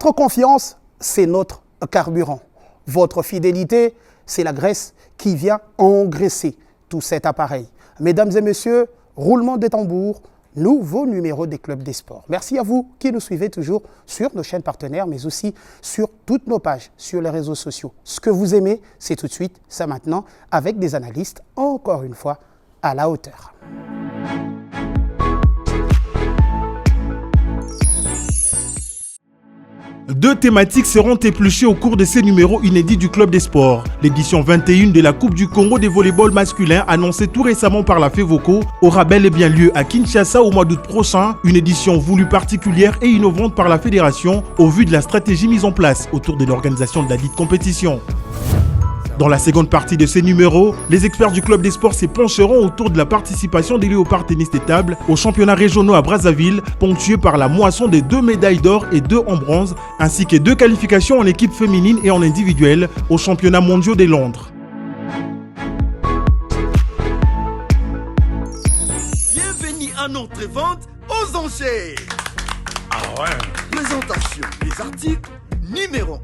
Votre confiance, c'est notre carburant. Votre fidélité, c'est la graisse qui vient engraisser tout cet appareil. Mesdames et messieurs, roulement des tambours, nouveau numéro des clubs des sports. Merci à vous qui nous suivez toujours sur nos chaînes partenaires, mais aussi sur toutes nos pages, sur les réseaux sociaux. Ce que vous aimez, c'est tout de suite, c'est maintenant, avec des analystes, encore une fois, à la hauteur. Deux thématiques seront épluchées au cours de ces numéros inédits du Club des Sports. L'édition 21 de la Coupe du Congo des volleyball masculin, annoncée tout récemment par la FEVOCO, aura bel et bien lieu à Kinshasa au mois d'août prochain. Une édition voulue particulière et innovante par la fédération au vu de la stratégie mise en place autour de l'organisation de la dite compétition. Dans la seconde partie de ces numéros, les experts du Club des Sports se pencheront autour de la participation des léopards tennis de table aux championnats régionaux à Brazzaville, ponctués par la moisson des 2 médailles d'or et 2 en bronze, ainsi que 2 qualifications en équipe féminine et en individuel aux championnats mondiaux de Londres. Bienvenue à notre vente aux enchères. Ah ouais. Présentation des articles numéro 1.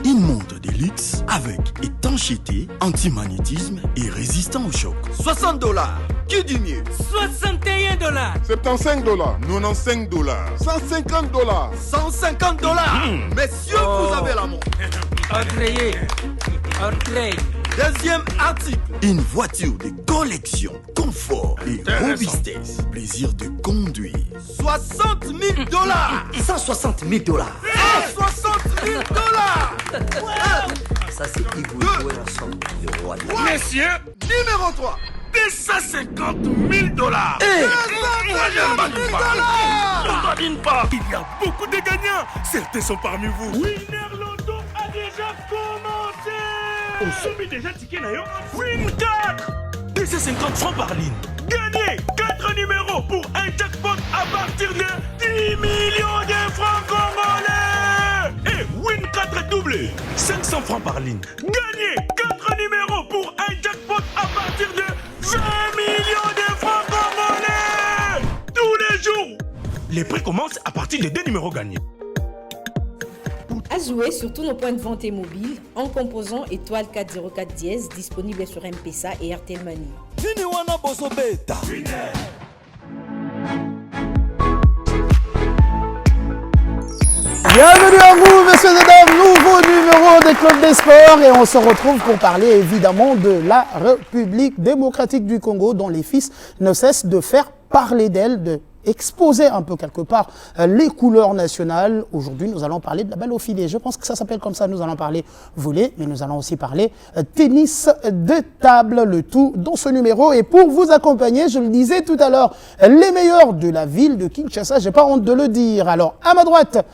Une montre de luxe avec étanchéité, antimagnétisme et résistant au choc. $60. Que du mieux? $61. $75. $95. $150. $150. Messieurs, vous avez la montre. Entrez. Deuxième article. Une voiture de collection, confort et robustesse. Plaisir de conduire. $60 000. $160 000. $160 000. Ça c'est Igor le roi. Messieurs, numéro 3. $250 000. $250 000. Il y a beaucoup de gagnants. Certains sont parmi vous. Winner Loto a déjà commencé. On soumet déjà ticket d'ailleurs. Win 4. 250 francs par ligne. Gagnez 4 numéros pour un jackpot à partir de 10 millions de francs congolais. Et Win 4 doublé. 500 francs par ligne. Gagnez 4 numéros pour un jackpot à partir de 20 millions de francs congolais. Tous les jours. Les prix commencent à partir de 2 numéros gagnés. À jouer sur tous nos points de vente et mobiles en composant étoile 404 dièse disponible sur M-Pesa et RTL Money. Bienvenue à vous, messieurs et dames, nouveau numéro des clubs des sports et on se retrouve pour parler évidemment de la République démocratique du Congo dont les fils ne cessent de faire parler d'elle, de exposer un peu quelque part les couleurs nationales. Aujourd'hui, nous allons parler de la balle au filet. Je pense que ça s'appelle comme ça. Nous allons parler volley, mais nous allons aussi parler tennis de table, le tout dans ce numéro. Et pour vous accompagner, je le disais tout à l'heure, les meilleurs de la ville de Kinshasa, j'ai pas honte de le dire. Alors, à ma droite,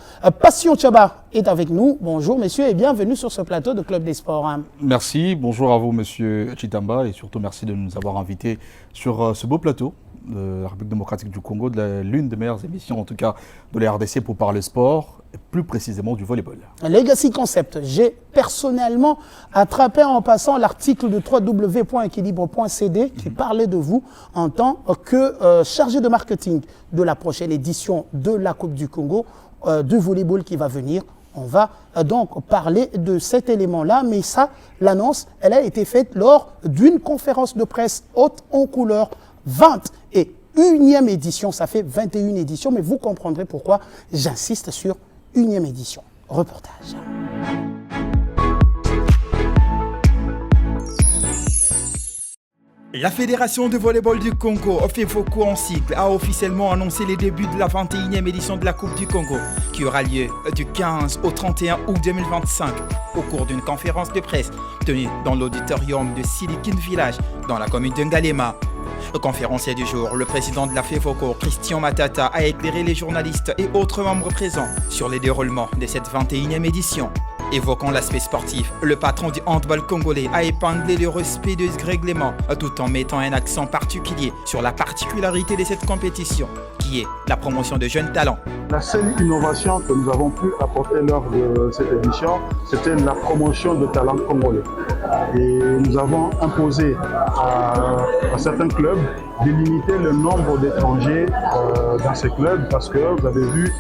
Passion Tchaba est avec nous. Bonjour, messieurs, et bienvenue sur ce plateau de Club des Sports. Merci, bonjour à vous, monsieur Chitamba, et surtout merci de nous avoir invités sur ce beau plateau de la République démocratique du Congo, de l'une des meilleures émissions en tout cas de la RDC pour parler sport, et plus précisément du volleyball. Legacy Concept, j'ai personnellement attrapé en passant l'article de www.equilibre.cd qui parlait de vous en tant que chargé de marketing de la prochaine édition de la Coupe du Congo, de volleyball qui va venir. On va donc parler de cet élément-là, mais ça, l'annonce, elle a été faite lors d'une conférence de presse haute en couleur 21e édition, ça fait 21 éditions, mais vous comprendrez pourquoi j'insiste sur 1e édition. Reportage. La Fédération de volleyball du Congo, FEVOCO en cycle, a officiellement annoncé les débuts de la 21e édition de la Coupe du Congo, qui aura lieu du 15 au 31 août 2025, au cours d'une conférence de presse tenue dans l'auditorium de Silicon Village, dans la commune de Ngalema. Le conférencier du jour, le président de la FEVOCO, Christian Matata, a éclairé les journalistes et autres membres présents sur les déroulements de cette 21e édition. Évoquant l'aspect sportif, le patron du handball congolais a épinglé le respect de ce règlement, tout en mettant un accent particulier sur la particularité de cette compétition, qui est la promotion de jeunes talents. La seule innovation que nous avons pu apporter lors de cette édition, c'était la promotion de talents congolais. Et nous avons imposé à certains clubs de limiter le nombre d'étrangers dans ces clubs parce que vous avez vu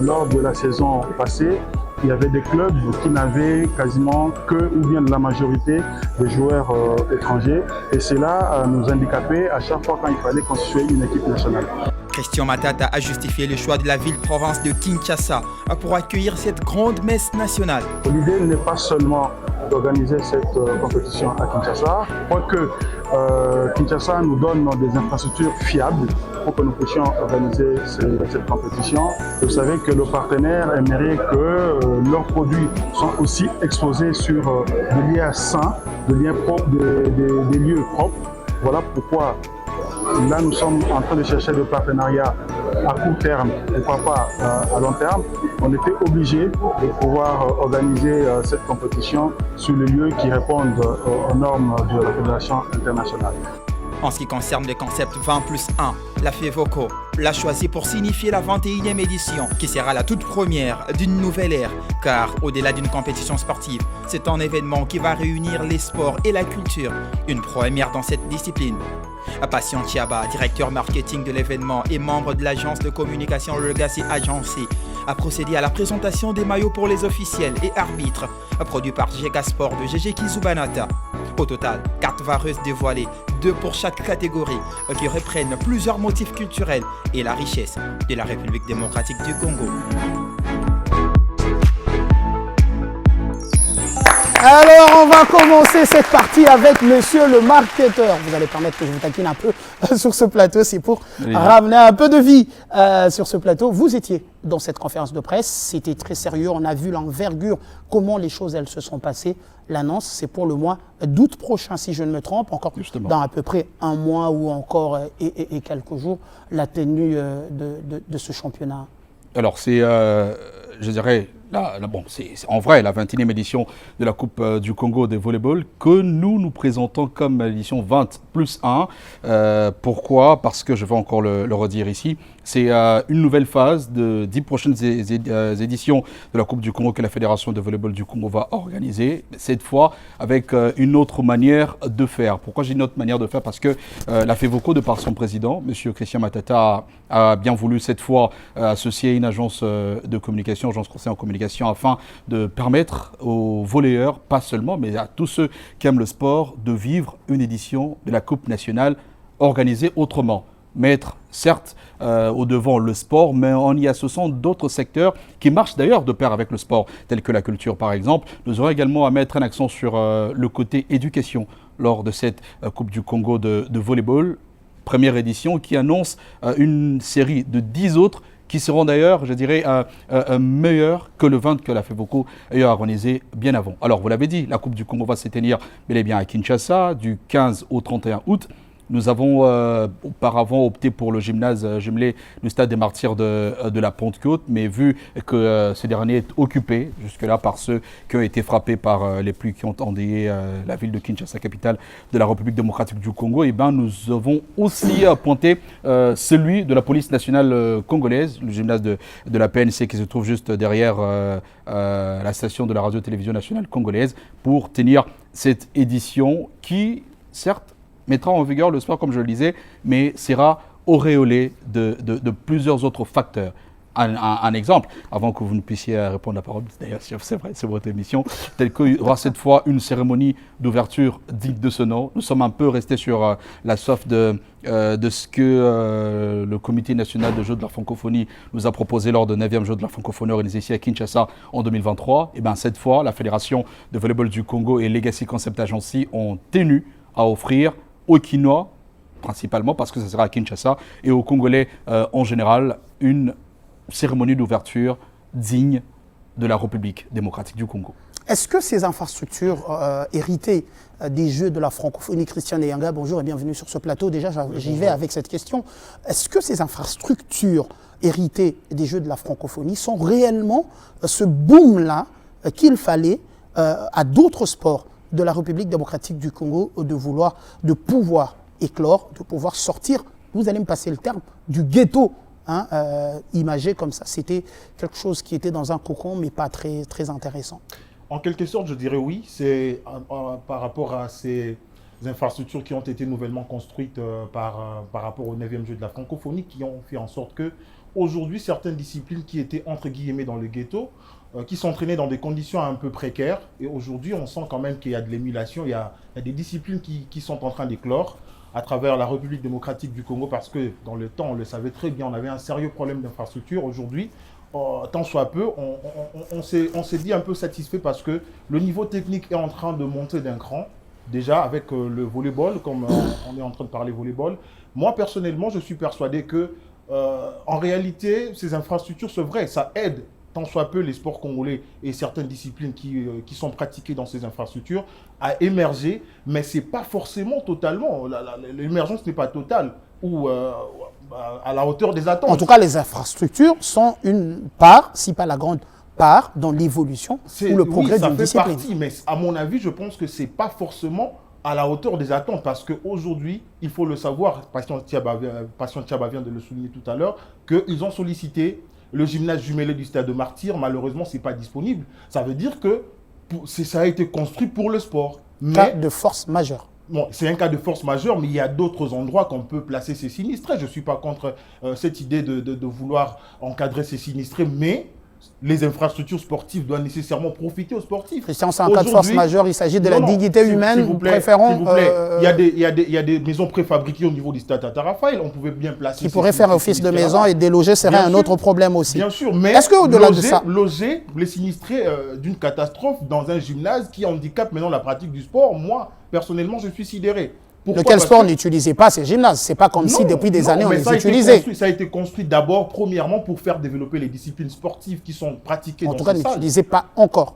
lors de la saison passée, il y avait des clubs qui n'avaient quasiment que ou bien de la majorité des joueurs étrangers. Et cela nous handicapait à chaque fois quand il fallait constituer une équipe nationale. Christian Matata a justifié le choix de la ville-province de Kinshasa pour accueillir cette grande messe nationale. L'idée n'est pas seulement d'organiser cette compétition à Kinshasa, quoique Kinshasa nous donne des infrastructures fiables pour que nous puissions organiser cette compétition. Vous savez que le partenaire aimerait que leurs produits soient aussi exposés sur des lieux sains, des lieux propres, des lieux propres. Voilà pourquoi là nous sommes en train de chercher des partenariats à court terme, pourquoi pas à long terme. On était obligé de pouvoir organiser cette compétition sur les lieux qui répondent aux normes de la Fédération internationale. En ce qui concerne le concept 20+1, la FEVOCO l'a choisi pour signifier la 21e édition, qui sera la toute première d'une nouvelle ère, car au-delà d'une compétition sportive, c'est un événement qui va réunir les sports et la culture, une première dans cette discipline. Patient Chiaba, directeur marketing de l'événement et membre de l'agence de communication Legacy Agency, a procédé à la présentation des maillots pour les officiels et arbitres, produits par Gega Sport de GG Kizubanata. Au total, 4 vareuses dévoilées, 2 pour chaque catégorie, qui reprennent plusieurs motifs culturels et la richesse de la République démocratique du Congo. Alors, on va commencer cette partie avec monsieur le marketeur. Vous allez permettre que je vous taquine un peu sur ce plateau. C'est pour ramener un peu de vie sur ce plateau. Vous étiez dans cette conférence de presse. C'était très sérieux. On a vu l'envergure, comment les choses elles se sont passées. L'annonce, c'est pour le mois d'août prochain, si je ne me trompe. Encore justement, dans à peu près un mois ou encore et quelques jours, la tenue de ce championnat. Alors, c'est, je dirais... Bon, c'est en vrai la 21e édition de la Coupe du Congo de volleyball que nous présentons comme l'édition 20+1. Pourquoi? Parce que je vais encore le redire ici. C'est une nouvelle phase de 10 prochaines éditions de la Coupe du Congo que la Fédération de volleyball du Congo va organiser. Cette fois avec une autre manière de faire. Pourquoi j'ai une autre manière de faire? Parce que la FEVOCO, de par son président, M. Christian Matata, a bien voulu cette fois associer une agence de communication, agence conseil en communication, afin de permettre aux volleyeurs, pas seulement, mais à tous ceux qui aiment le sport, de vivre une édition de la Coupe nationale organisée autrement. Mettre, certes, au devant le sport, mais en y associant d'autres secteurs qui marchent d'ailleurs de pair avec le sport, tels que la culture par exemple. Nous aurons également à mettre un accent sur le côté éducation lors de cette Coupe du Congo de volleyball, première édition, qui annonce une série de 10 autres qui seront d'ailleurs, je dirais, meilleurs que le 20 que la FEVOCO a organisé bien avant. Alors, vous l'avez dit, la Coupe du Congo va se tenir bel et bien à Kinshasa, du 15 au 31 août. Nous avons auparavant opté pour le gymnase jumelé du Stade des Martyrs de la Pentecôte, mais vu que ce dernier est occupé jusque-là par ceux qui ont été frappés par les pluies qui ont endeuillé la ville de Kinshasa, capitale de la République démocratique du Congo, et ben, nous avons aussi pointé celui de la police nationale congolaise, le gymnase de la PNC qui se trouve juste derrière la station de la radio-télévision nationale congolaise, pour tenir cette édition qui, certes, mettra en vigueur le sport, comme je le disais, mais sera auréolé de plusieurs autres facteurs. Un exemple, avant que vous ne puissiez répondre à la parole, d'ailleurs c'est vrai, c'est votre émission, tel qu'il y aura cette fois une cérémonie d'ouverture digne de ce nom. Nous sommes un peu restés sur la soif de ce que le Comité national de jeux de la francophonie nous a proposé lors de 9e jeux de la francophonie organisé ici à Kinshasa en 2023. Et bien cette fois, la Fédération de volleyball du Congo et Legacy Concept Agency ont tenu à offrir aux Kinois, principalement parce que ça sera à Kinshasa, et aux Congolais en général, une cérémonie d'ouverture digne de la République démocratique du Congo. Est-ce que ces infrastructures héritées des Jeux de la francophonie, Christian Eyanga, bonjour et bienvenue sur ce plateau. Déjà, j'y vais avec cette question. Est-ce que ces infrastructures héritées des Jeux de la francophonie sont réellement ce boom-là qu'il fallait à d'autres sports de la République démocratique du Congo de pouvoir éclore, de pouvoir sortir, vous allez me passer le terme, du ghetto imagé comme ça. C'était quelque chose qui était dans un cocon, mais pas très, très intéressant. En quelque sorte, je dirais oui. C'est par rapport à ces infrastructures qui ont été nouvellement construites par rapport au 9e jeu de la francophonie, qui ont fait en sorte que aujourd'hui, certaines disciplines qui étaient entre guillemets dans le ghetto qui s'entraînaient dans des conditions un peu précaires. Et aujourd'hui, on sent quand même qu'il y a de l'émulation, il y a des disciplines qui sont en train d'éclore à travers la République démocratique du Congo, parce que dans le temps, on le savait très bien, on avait un sérieux problème d'infrastructure. Aujourd'hui, tant soit peu, on s'est dit un peu satisfait parce que le niveau technique est en train de monter d'un cran. Déjà avec le volleyball, comme on est en train de parler volleyball. Moi, personnellement, je suis persuadé que, en réalité, ces infrastructures, c'est vrai, ça aide tant soit peu les sports congolais et certaines disciplines qui sont pratiquées dans ces infrastructures à émerger, mais ce n'est pas forcément totalement, l'émergence n'est pas totale ou à la hauteur des attentes. En tout cas, les infrastructures sont une part, si pas la grande part, dans l'évolution ou le progrès d'une discipline. Partie, mais à mon avis, je pense que ce n'est pas forcément à la hauteur des attentes, parce qu'aujourd'hui, il faut le savoir, Patient Tiaba vient de le souligner tout à l'heure, qu'ils ont sollicité le gymnase jumelé du Stade de Martyrs. Malheureusement, ce n'est pas disponible. Ça veut dire que ça a été construit pour le sport. Cas de force majeure. Bon, c'est un cas de force majeure, mais il y a d'autres endroits qu'on peut placer ces sinistrés. Je ne suis pas contre cette idée de vouloir encadrer ces sinistrés, mais les infrastructures sportives doivent nécessairement profiter aux sportifs. Christian, c'est un cas de force majeure, il s'agit de la dignité humaine. S'il vous plaît, préférons, il y a des maisons préfabriquées au niveau du stade Tata Raphaël. On pouvait bien placer. Qui pourrait faire office de maison et déloger serait un autre problème aussi. Bien sûr, mais est-ce qu'au-delà de ça, loger les sinistrés d'une catastrophe dans un gymnase qui handicape maintenant la pratique du sport, moi, personnellement, je suis sidéré. Pourquoi? Lequel sport n'utilisait pas ces gymnases? C'est pas comme si depuis des années on les utilisait. Ça a été construit d'abord, premièrement, pour faire développer les disciplines sportives qui sont pratiquées dans ces salles. En tout cas, n'utilisait pas encore.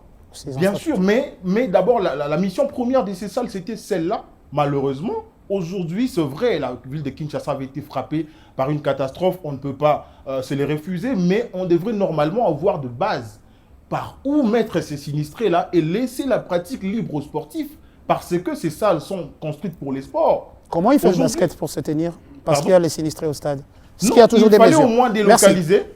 Bien sûr, mais d'abord, la mission première de ces salles, c'était celle-là. Malheureusement, aujourd'hui, c'est vrai, la ville de Kinshasa avait été frappée par une catastrophe. On ne peut pas se les refuser, mais on devrait normalement avoir de base par où mettre ces sinistrés-là et laisser la pratique libre aux sportifs. Parce que ces salles sont construites pour les sports. Comment il fait le basket pour se tenir? Parce qu'il y a les sinistrés au stade. Il fallait au moins délocaliser.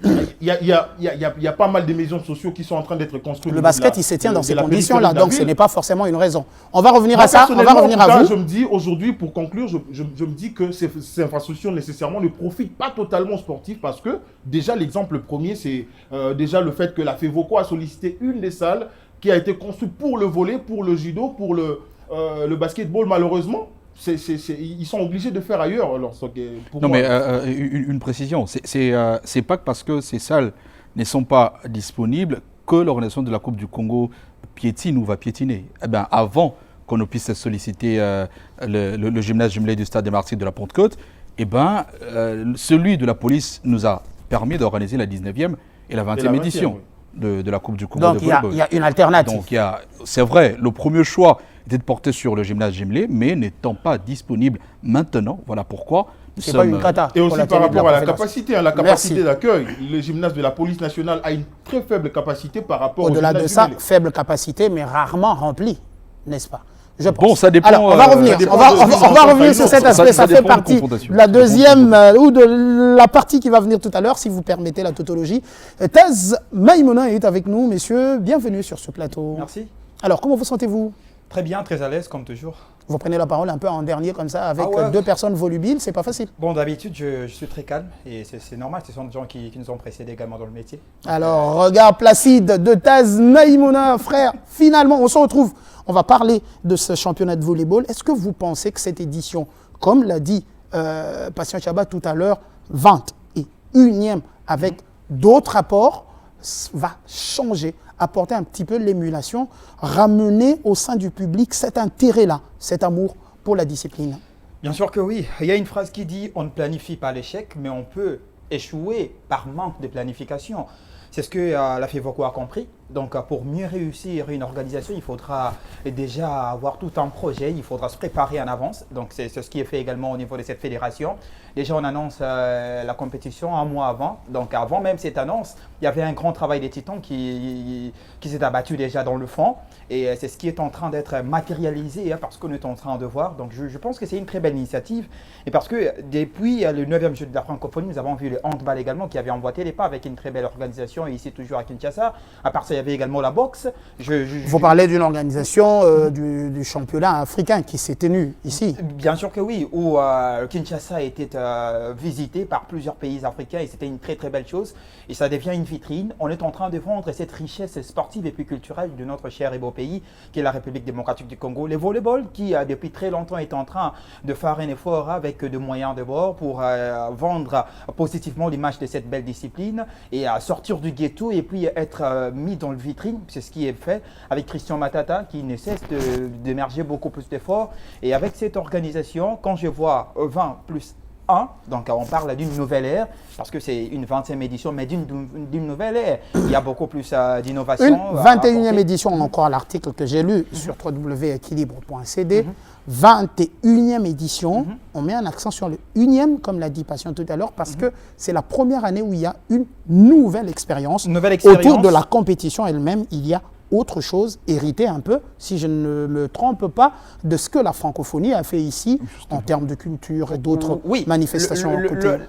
Il y a pas mal de maisons sociaux qui sont en train d'être construites. Le basket, il se tient dans ces conditions-là, donc ce n'est pas forcément une raison. On va revenir à ça, on va revenir à vous. Je me dis aujourd'hui, pour conclure, je me dis que ces infrastructures nécessairement ne profitent pas totalement aux sportifs, parce que déjà l'exemple premier, c'est déjà le fait que la FEVOCO a sollicité une des salles qui a été construite pour le volley, pour le judo, pour le basketball. Malheureusement, ils sont obligés de faire ailleurs. Alors, une précision, c'est pas parce que ces salles ne sont pas disponibles que l'organisation de la Coupe du Congo piétine ou va piétiner. Eh bien, avant qu'on ne puisse solliciter le gymnase jumelé du Stade des Martyrs de la Pentecôte, eh ben, celui de la police nous a permis d'organiser la 19e et la 20e édition. Oui. De la Coupe du Congo de volleyball. Donc il y a une alternative. Donc c'est vrai, le premier choix était de porter sur le gymnase jumelé, mais n'étant pas disponible maintenant, voilà pourquoi nous sommes... Pas une cata. Et aussi par rapport à la capacité d'accueil, le gymnase de la police nationale a une très faible capacité par rapport au-delà de ça, faible capacité, mais rarement remplie, n'est-ce pas? Bon, ça dépend. Alors, on va revenir. On va revenir sur cet aspect. Ça fait partie de la deuxième ou de la partie qui va venir tout à l'heure, si vous permettez la tautologie. Thèse Maïmouna est avec nous, messieurs. Bienvenue sur ce plateau. Merci. Alors, comment vous sentez-vous? Très bien, très à l'aise, comme toujours. Vous prenez la parole un peu en dernier, comme ça, avec deux personnes volubiles, c'est pas facile. Bon, d'habitude, je suis très calme et c'est normal. Ce sont des gens qui nous ont précédés également dans le métier. Alors, regard placide de Thèse Maïmouna, frère. Finalement, on se retrouve. On va parler de ce championnat de volleyball. Est-ce que vous pensez que cette édition, comme l'a dit Patient Tiaba tout à l'heure, 21e avec d'autres apports, va changer, apporter un petit peu l'émulation, ramener au sein du public cet intérêt-là, cet amour pour la discipline? Bien sûr que oui. Il y a une phrase qui dit « on ne planifie pas l'échec, mais on peut échouer par manque de planification ». C'est ce que la FEVOCO a compris. Donc, pour mieux réussir une organisation, il faudra déjà avoir tout un projet, il faudra se préparer en avance. Donc, c'est ce qui est fait également au niveau de cette fédération. Déjà, on annonce la compétition un mois avant. Donc, avant même cette annonce, il y avait un grand travail des titans qui s'est abattu déjà dans le fond. Et c'est ce qui est en train d'être matérialisé parce qu'on est en train de voir. Donc, je pense que c'est une très belle initiative. Et parce que depuis le 9e jeu de la francophonie, nous avons vu le handball également qui avait emboîté les pas avec une très belle organisation. Et ici, toujours à Kinshasa. À part ça, il y y avait également la boxe. Vous parlez d'une organisation du championnat africain qui s'est tenu ici. Bien sûr que oui, où Kinshasa a été visité par plusieurs pays africains et c'était une très très belle chose. Et ça devient une vitrine. On est en train de vendre cette richesse sportive et puis culturelle de notre cher et beau pays qui est la République démocratique du Congo. Le volleyball qui depuis très longtemps est en train de faire un effort avec de moyens de bord pour vendre positivement l'image de cette belle discipline et sortir du ghetto et puis être mis dans le vitrine. C'est ce qui est fait avec Christian Matata qui ne cesse d'émerger beaucoup plus d'efforts. Et avec cette organisation, quand je vois 20 plus 1, donc on parle d'une nouvelle ère, parce que c'est une 20e édition, mais d'une nouvelle ère. Il y a beaucoup plus d'innovation. Une 21e édition, encore l'article que j'ai lu sur www.equilibre.cd. 21e édition, on met un accent sur le 1e, comme l'a dit Patient tout à l'heure, parce que c'est la première année où il y a une nouvelle expérience. Autour de la compétition elle-même, il y a autre chose, hérité un peu, si je ne me trompe pas, de ce que la francophonie a fait ici en termes de culture et d'autres manifestations.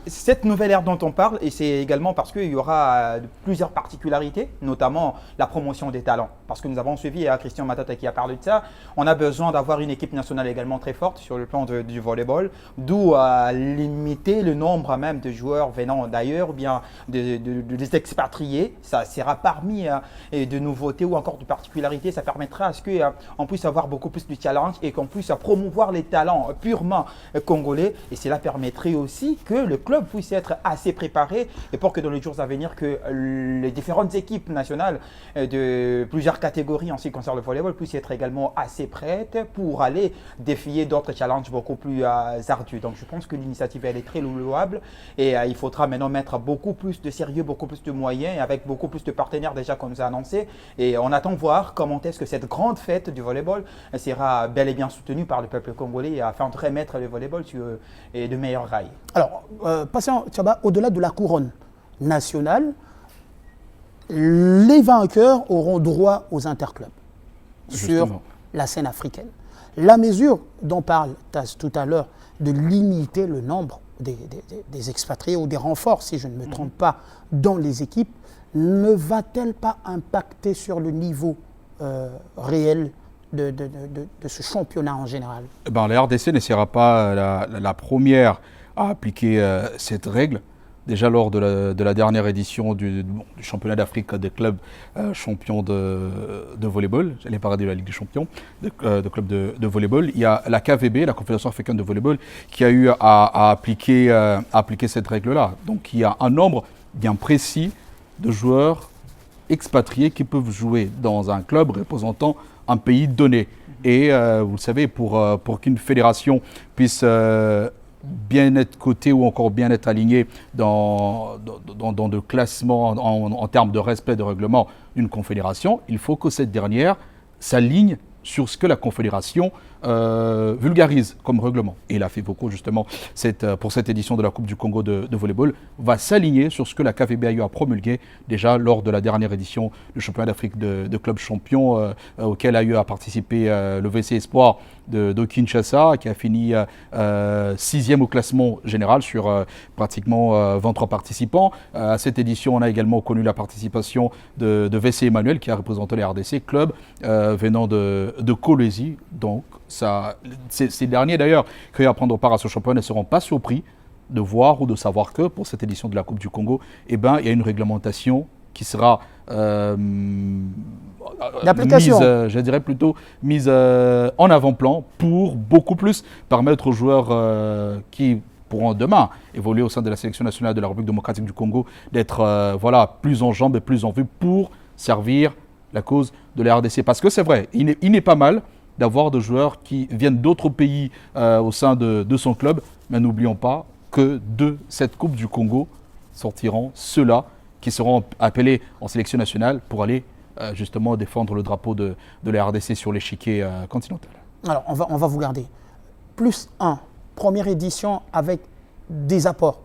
Cette nouvelle ère dont on parle, et c'est également parce qu'il y aura plusieurs particularités, notamment la promotion des talents. Parce que nous avons suivi Christian Matata qui a parlé de ça, on a besoin d'avoir une équipe nationale également très forte sur le plan du volleyball, d'où limiter le nombre même de joueurs venant d'ailleurs ou bien des expatriés. Ça sera parmi de nouveautés ou encore de particularité, ça permettra à ce qu'on puisse avoir beaucoup plus de challenge et qu'on puisse promouvoir les talents purement congolais. Et cela permettrait aussi que le club puisse être assez préparé et pour que dans les jours à venir, que les différentes équipes nationales de plusieurs catégories en ce qui concerne le volleyball puissent être également assez prêtes pour aller défier d'autres challenges beaucoup plus ardus. Donc je pense que l'initiative elle est très louable et il faudra maintenant mettre beaucoup plus de sérieux, beaucoup plus de moyens et avec beaucoup plus de partenaires déjà comme nous a annoncé. Et on attend voir comment est-ce que cette grande fête du volleyball sera bel et bien soutenue par le peuple congolais afin de remettre le volleyball sur de meilleurs rails. Alors, Patient Tchaba, au-delà de la couronne nationale, les vainqueurs auront droit aux interclubs sur la scène africaine. La mesure dont parle Taz tout à l'heure de limiter le nombre des expatriés ou des renforts, si je ne me trompe pas, dans les équipes, ne va-t-elle pas impacter sur le niveau réel de ce championnat en général? La RDC ne sera pas la première à appliquer cette règle. Déjà lors de la dernière édition du championnat d'Afrique des clubs champions de volleyball, j'allais parler de la Ligue des champions, de clubs de volleyball, il y a la KVB, la Confédération africaine de volleyball, qui a eu à appliquer cette règle-là. Donc il y a un nombre bien précis de joueurs expatriés qui peuvent jouer dans un club représentant un pays donné. Et vous le savez, pour qu'une fédération puisse bien être cotée ou encore bien être alignée dans le classement en termes de respect de règlement d'une confédération, il faut que cette dernière s'aligne sur ce que la confédération vulgarise comme règlement. Et la FEVOCO, justement, pour cette édition de la Coupe du Congo de volleyball, va s'aligner sur ce que la KVB a eu à promulguer déjà lors de la dernière édition du championnat d'Afrique de clubs champions auquel a eu à participer le VC Espoir de Kinshasa, qui a fini 6e au classement général sur pratiquement 23 participants. À cette édition, on a également connu la participation de VC Emmanuel, qui a représenté les RDC, club venant de Kolwezi. Donc, ces derniers d'ailleurs qui vont prendre part à ce championnat ne seront pas surpris de voir ou de savoir que pour cette édition de la Coupe du Congo, il y a une réglementation qui sera mise en avant-plan pour beaucoup plus permettre aux joueurs qui pourront demain évoluer au sein de la sélection nationale de la République démocratique du Congo d'être plus en jambes et plus en vue pour servir la cause de la RDC. Parce que c'est vrai, il n'est pas mal d'avoir des joueurs qui viennent d'autres pays au sein de son club, mais n'oublions pas que de cette Coupe du Congo sortiront ceux-là qui seront appelés en sélection nationale pour aller justement défendre le drapeau de la RDC sur l'échiquier continental. Alors, on va vous garder. +1, première édition avec des apports,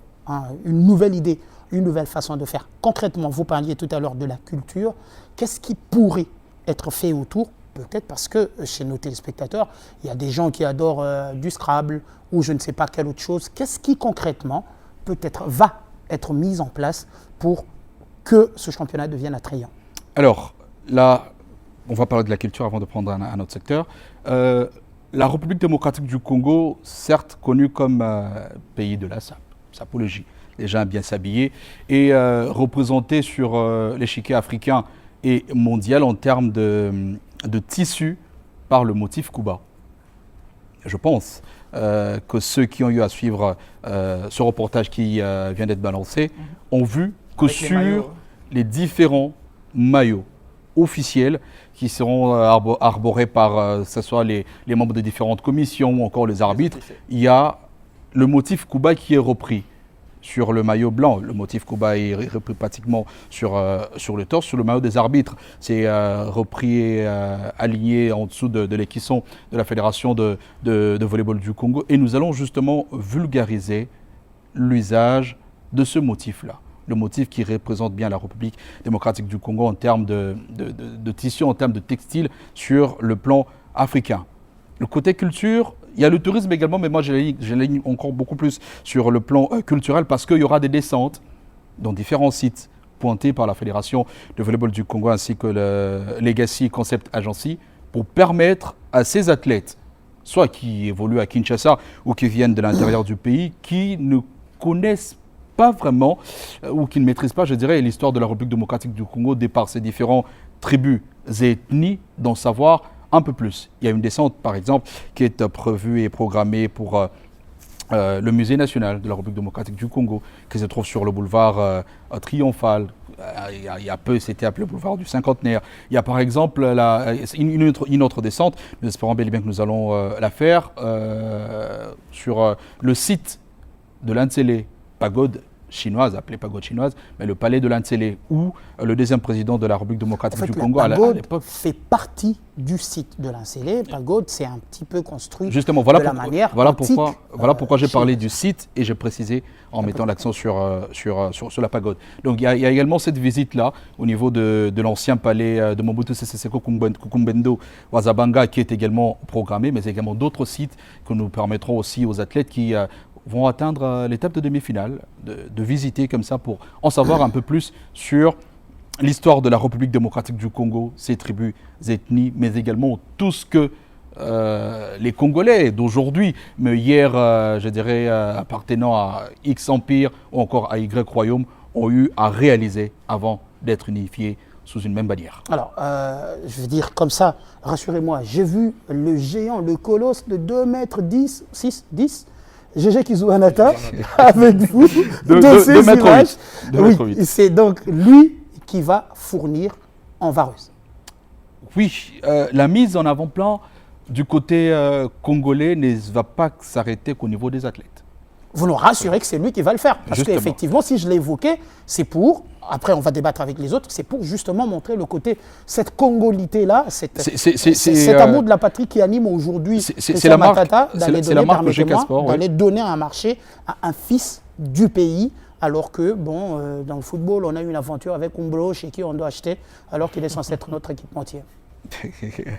une nouvelle idée, une nouvelle façon de faire. Concrètement, vous parliez tout à l'heure de la culture. Qu'est-ce qui pourrait être fait autour? Peut-être parce que chez nos téléspectateurs, il y a des gens qui adorent du Scrabble ou je ne sais pas quelle autre chose. Qu'est-ce qui concrètement va être mis en place pour que ce championnat devienne attrayant? Alors, là, on va parler de la culture avant de prendre un autre secteur. La République démocratique du Congo, certes connue comme pays de la sapologie, les gens bien s'habiller, et représentée sur l'échiquier africain et mondial en termes de tissu par le motif Kuba. Je pense que ceux qui ont eu à suivre ce reportage qui vient d'être balancé ont vu que Avec les sur maillots. les différents maillots officiels qui seront arborés par que ce soit les membres de différentes commissions ou encore les arbitres, il y a le motif Kuba qui est repris sur le maillot blanc. Le motif Kuba est repris pratiquement sur le torse, sur le maillot des arbitres. C'est repris et aligné en dessous de l'équisson de la Fédération de volleyball du Congo. Et nous allons justement vulgariser l'usage de ce motif-là. Le motif qui représente bien la République démocratique du Congo en termes de tissu, en termes de textile sur le plan africain. Le côté culture, il y a le tourisme également, mais moi j'aligne encore beaucoup plus sur le plan culturel parce qu'il y aura des descentes dans différents sites pointés par la Fédération de volleyball du Congo ainsi que le Legacy Concept Agency pour permettre à ces athlètes, soit qui évoluent à Kinshasa ou qui viennent de l'intérieur du pays, qui ne connaissent pas vraiment ou qui ne maîtrisent pas, je dirais, l'histoire de la République démocratique du Congo de par ses différents tribus et ethnies, d'en savoir un peu plus. Il y a une descente, par exemple, qui est prévue et programmée pour le Musée national de la République démocratique du Congo, qui se trouve sur le boulevard Triomphal. Il y a peu, c'était appelé le boulevard du Cinquantenaire. Il y a par exemple une autre descente, nous espérons bel et bien que nous allons la faire, sur le site de l'Antsele, pagode chinoise, appelée pagode chinoise, mais le palais de l'Antsele, où le deuxième président de la République démocratique du Congo, à l'époque, fait partie du site de l'Antsele. Pagode, c'est un petit peu construit justement, de la manière antique. Voilà pourquoi j'ai parlé du site et j'ai précisé en mettant l'accent sur la pagode. Donc il y a également cette visite-là au niveau de l'ancien palais de Mobutu Sese Seko Kukumbendo Wazabanga qui est également programmé, mais également d'autres sites que nous permettrons aussi aux athlètes qui vont atteindre l'étape de demi-finale, de visiter comme ça pour en savoir un peu plus sur l'histoire de la République démocratique du Congo, ses tribus, ses ethnies, mais également tout ce que les Congolais d'aujourd'hui, mais hier, je dirais, appartenant à X Empire ou encore à Y Royaume, ont eu à réaliser avant d'être unifiés sous une même bannière. Alors, je veux dire comme ça, rassurez-moi, j'ai vu le géant, le colosse de 2 mètres 10, 6, 10, Gégé Kizouanata, avec vous, de ces images. Oui, c'est donc lui qui va fournir en vareuse. Oui, la mise en avant-plan du côté congolais ne va pas s'arrêter qu'au niveau des athlètes. Vous nous rassurez que c'est lui qui va le faire. Parce qu'effectivement, si je l'ai évoqué, c'est pour, après on va débattre avec les autres, c'est pour justement montrer le côté, cette congolité-là, cet amour de la patrie qui anime aujourd'hui Christian Matata, d'aller donner un marché à un fils du pays, alors que, bon, dans le football, on a eu une aventure avec Umbro, chez qui on doit acheter, alors qu'il est censé être notre équipementier.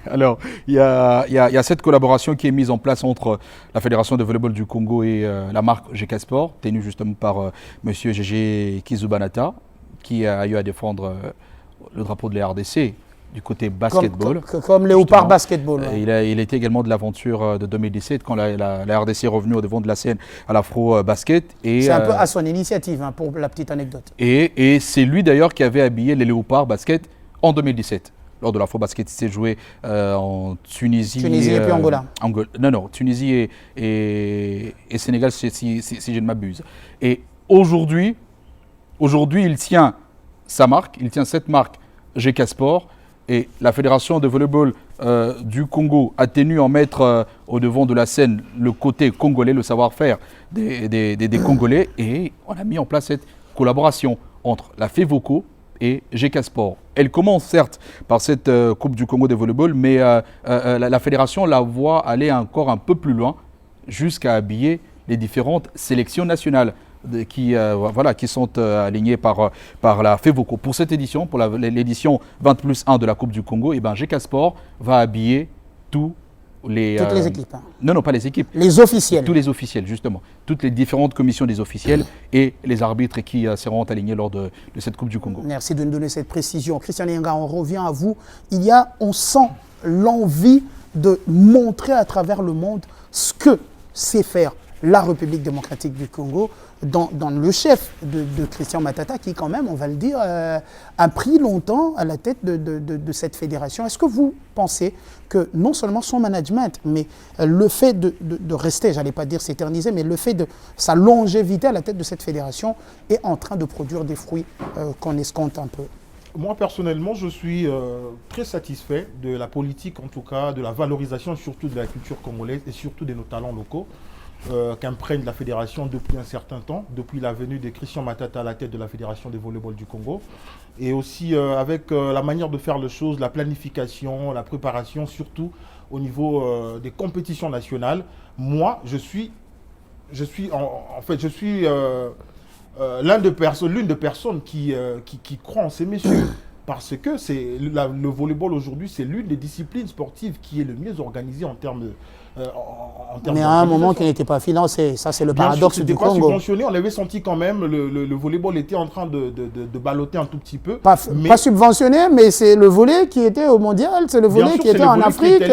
Alors, il y a cette collaboration qui est mise en place entre la Fédération de volleyball du Congo et la marque GK Sport, tenue justement par M. Gégé Kizoubanata, qui a eu à défendre le drapeau de la RDC du côté basketball. Comme Léopard Basketball. Ouais. Il était également de l'aventure de 2017 quand la RDC est revenue au devant de la scène à l'Afro-Basket. C'est un peu à son initiative, hein, pour la petite anecdote. Et c'est lui d'ailleurs qui avait habillé les Léopards Basket en 2017. Lors de l'Afro-Basket, il s'est joué en Tunisie. Tunisie et puis Angola. Non, Tunisie et Sénégal, si je ne m'abuse. Et aujourd'hui, il tient sa marque, il tient cette marque GK Sport. Et la Fédération de volleyball du Congo a tenu à mettre au devant de la scène le côté congolais, le savoir-faire des Congolais. Et on a mis en place cette collaboration entre la FEVOCO et GK Sport. Elle commence certes par cette Coupe du Congo de volleyball, mais la fédération la voit aller encore un peu plus loin jusqu'à habiller les différentes sélections nationales qui sont alignées par la FEVOCO. Pour cette édition, pour l'édition 20+1 de la Coupe du Congo, GK Sport va habiller tous Toutes les équipes. Hein. Non, pas les équipes. Les officiels. Tous les officiels, justement. Toutes les différentes commissions des officiels et les arbitres qui seront alignés lors de cette Coupe du Congo. Merci de nous donner cette précision. Christian Yenga, on revient à vous. On sent l'envie de montrer à travers le monde ce que sait faire la République démocratique du Congo dans le chef de Christian Matata qui, quand même, on va le dire, a pris longtemps à la tête de cette fédération. Est-ce que vous pensez que non seulement son management, mais le fait de rester, j'allais pas dire s'éterniser, mais le fait de sa longévité à la tête de cette fédération est en train de produire des fruits qu'on escompte un peu? Moi, personnellement, je suis très satisfait de la politique, en tout cas, de la valorisation, surtout de la culture congolaise et surtout de nos talents locaux qu'imprègne la fédération depuis un certain temps, depuis la venue de Christian Matata à la tête de la fédération de volleyball du Congo. Et aussi avec la manière de faire les choses, la planification, la préparation, surtout au niveau des compétitions nationales. Moi, je suis l'une des personnes qui croient en ces messieurs. Parce que le volleyball aujourd'hui, c'est l'une des disciplines sportives qui est le mieux organisée en termes mais à un moment qui n'était pas financé, ça c'est le paradoxe du Congo. Subventionné, on avait senti quand même le volleyball était en train de balloter un tout petit peu. Pas subventionné, mais c'est le volley qui était au mondial, c'est le volley qui était en Afrique.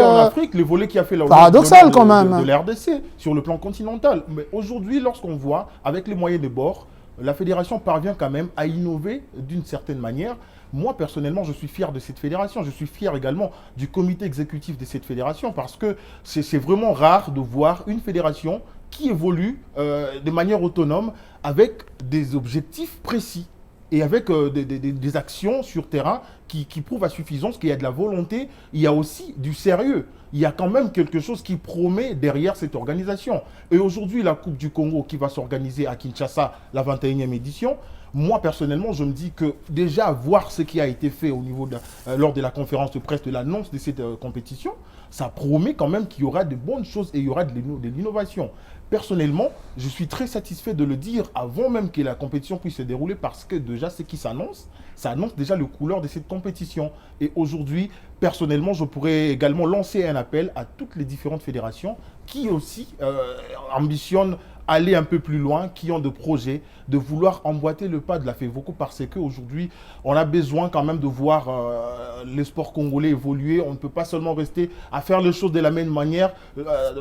Le volley qui a fait paradoxal quand même de l'RDC sur le plan continental. Mais aujourd'hui, lorsqu'on voit, avec les moyens de bord, la fédération parvient quand même à innover d'une certaine manière. Moi, personnellement, je suis fier de cette fédération. Je suis fier également du comité exécutif de cette fédération parce que c'est vraiment rare de voir une fédération qui évolue de manière autonome avec des objectifs précis et avec des actions sur terrain qui prouvent à suffisance qu'il y a de la volonté, il y a aussi du sérieux. Il y a quand même quelque chose qui promet derrière cette organisation. Et aujourd'hui, la Coupe du Congo qui va s'organiser à Kinshasa, la 21e édition, moi, personnellement, je me dis que déjà voir ce qui a été fait au niveau lors de la conférence de presse de l'annonce de cette compétition, ça promet quand même qu'il y aura de bonnes choses et il y aura de l'innovation. Personnellement, je suis très satisfait de le dire avant même que la compétition puisse se dérouler parce que déjà ce qui s'annonce, ça annonce déjà le couleur de cette compétition. Et aujourd'hui, personnellement, je pourrais également lancer un appel à toutes les différentes fédérations qui aussi ambitionnent aller un peu plus loin, qui ont des projets, de vouloir emboîter le pas de la FEVOCO parce qu'aujourd'hui, on a besoin quand même de voir les sports congolais évoluer. On ne peut pas seulement rester à faire les choses de la même manière.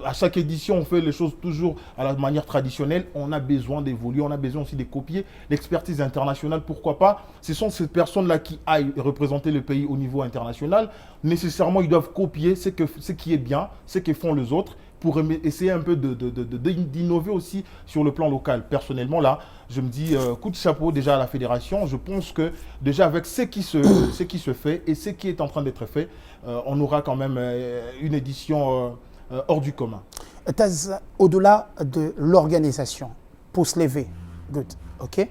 À chaque édition, on fait les choses toujours à la manière traditionnelle. On a besoin d'évoluer, on a besoin aussi de copier l'expertise internationale. Pourquoi pas? Ce sont ces personnes-là qui aillent représenter le pays au niveau international. Nécessairement, ils doivent copier ce qui est bien, ce que font les autres, pour essayer un peu d'innover aussi sur le plan local. Personnellement, là, je me dis coup de chapeau déjà à la fédération. Je pense que déjà avec ce qui se fait et ce qui est en train d'être fait, on aura quand même une édition hors du commun. Au-delà de l'organisation, pour se lever, good, ok,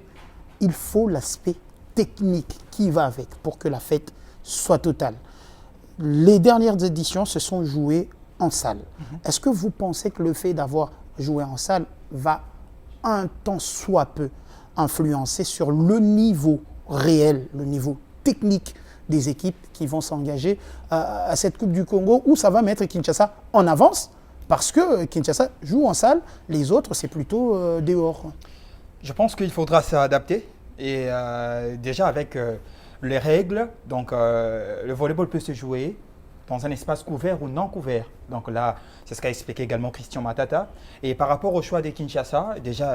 il faut l'aspect technique qui va avec pour que la fête soit totale. Les dernières éditions se sont jouées en salle. Est-ce que vous pensez que le fait d'avoir joué en salle va un tant soit peu influencer sur le niveau réel, le niveau technique des équipes qui vont s'engager à cette Coupe du Congo où ça va mettre Kinshasa en avance parce que Kinshasa joue en salle, les autres c'est plutôt dehors? Je pense qu'il faudra s'adapter et déjà avec les règles, donc le volleyball peut se jouer dans un espace couvert ou non couvert. Donc là, c'est ce qu'a expliqué également Christian Matata. Et par rapport au choix de Kinshasa, déjà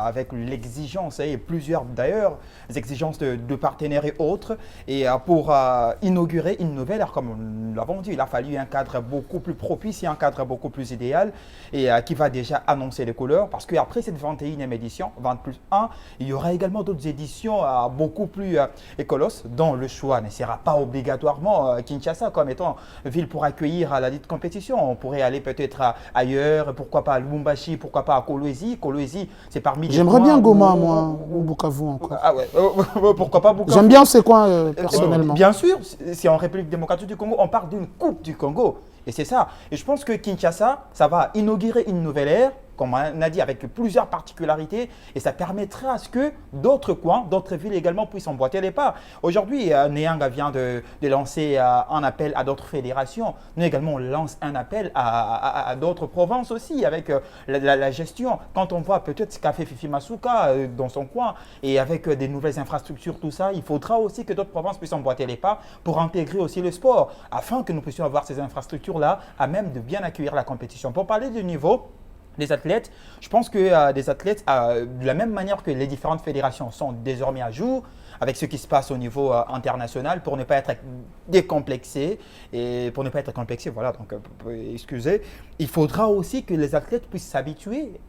avec l'exigence, et plusieurs d'ailleurs, les exigences de partenaires et autres, et pour inaugurer une nouvelle ère, comme nous l'avons dit, il a fallu un cadre beaucoup plus propice et un cadre beaucoup plus idéal, et qui va déjà annoncer les couleurs, parce qu'après cette 21e édition, 20+1, il y aura également d'autres éditions beaucoup plus écolosses, dont le choix ne sera pas obligatoirement Kinshasa comme étant ville pour accueillir à la dite compétition. On pourrait aller peut-être ailleurs, pourquoi pas à Lubumbashi, pourquoi pas à Kolwezi. Kolwezi, c'est parmi les J'aimerais bien Goma, moi, ou Bukavu encore. Ah ouais, pourquoi pas Bukavu. J'aime bien ces coins, personnellement. Bien sûr, c'est en République démocratique du Congo, on parle d'une Coupe du Congo. Et c'est ça. Et je pense que Kinshasa, ça va inaugurer une nouvelle ère comme on a dit, avec plusieurs particularités et ça permettra à ce que d'autres coins, d'autres villes également puissent emboîter les pas. Aujourd'hui, Nyanga vient de lancer un appel à d'autres fédérations. Nous également, on lance un appel à d'autres provinces aussi avec la gestion. Quand on voit peut-être ce qu'a fait Fifi Masuka dans son coin et avec des nouvelles infrastructures, tout ça, il faudra aussi que d'autres provinces puissent emboîter les pas pour intégrer aussi le sport afin que nous puissions avoir ces infrastructures-là à même de bien accueillir la compétition. Pour parler du niveau des athlètes, je pense que des athlètes, de la même manière que les différentes fédérations sont désormais à jour avec ce qui se passe au niveau international pour ne pas être décomplexés et pour ne pas être complexés, voilà, donc excusez, il faudra aussi que les athlètes puissent s'habituer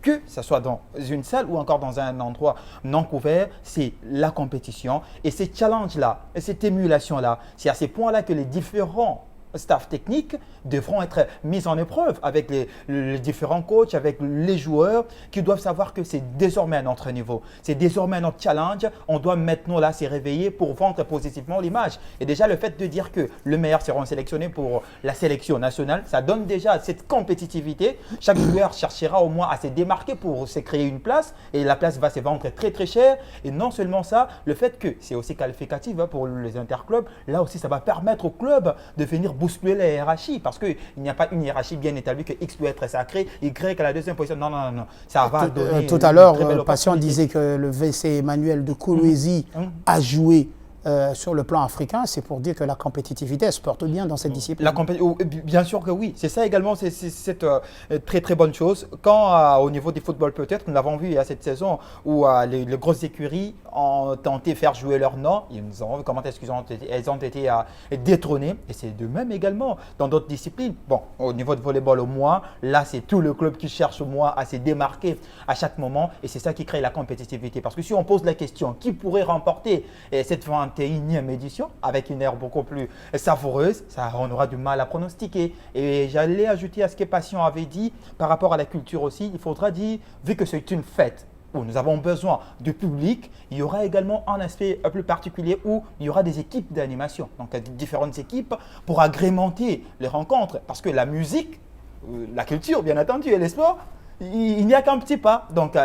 que ce soit dans une salle ou encore dans un endroit non couvert, c'est la compétition et ces challenges-là, et cette émulation-là, c'est à ces points-là que les différents staff techniques devront être mis en épreuve avec les différents coachs, avec les joueurs qui doivent savoir que c'est désormais à notre niveau. C'est désormais notre challenge. On doit maintenant là se réveiller pour vendre positivement l'image. Et déjà le fait de dire que le meilleur sera sélectionné pour la sélection nationale, ça donne déjà cette compétitivité. Chaque joueur cherchera au moins à se démarquer pour se créer une place et la place va se vendre très très cher. Et non seulement ça, le fait que c'est aussi qualificatif pour les interclubs, là aussi ça va permettre au club de venir bousculer la hiérarchie parce qu'il n'y a pas une hiérarchie bien établie que X doit être sacré, Y à la deuxième position. Non, non, non. Ça va donner. Tout à l'heure, Patient disait que le VC Emmanuel de Kolwezi a joué sur le plan africain, c'est pour dire que la compétitivité elle se porte bien dans cette discipline. Bien sûr que oui, c'est ça également, c'est cette très très bonne chose. Quand au niveau du football peut-être, nous l'avons vu cette saison où les grosses écuries ont tenté de faire jouer leur nom, et nous avons vu comment est-ce qu'elles ont été détrônées et c'est de même également dans d'autres disciplines. Bon, au niveau de volleyball au moins, là c'est tout le club qui cherche au moins à se démarquer à chaque moment et c'est ça qui crée la compétitivité. Parce que si on pose la question, qui pourrait remporter cette 21e édition avec une ère beaucoup plus savoureuse, ça, on aura du mal à pronostiquer. Et j'allais ajouter à ce que Patient avait dit par rapport à la culture aussi, il faudra dire, vu que c'est une fête où nous avons besoin de public, il y aura également un aspect plus particulier où il y aura des équipes d'animation, donc différentes équipes pour agrémenter les rencontres. Parce que la musique, la culture bien entendu et les sports, il n'y a qu'un petit pas. Donc,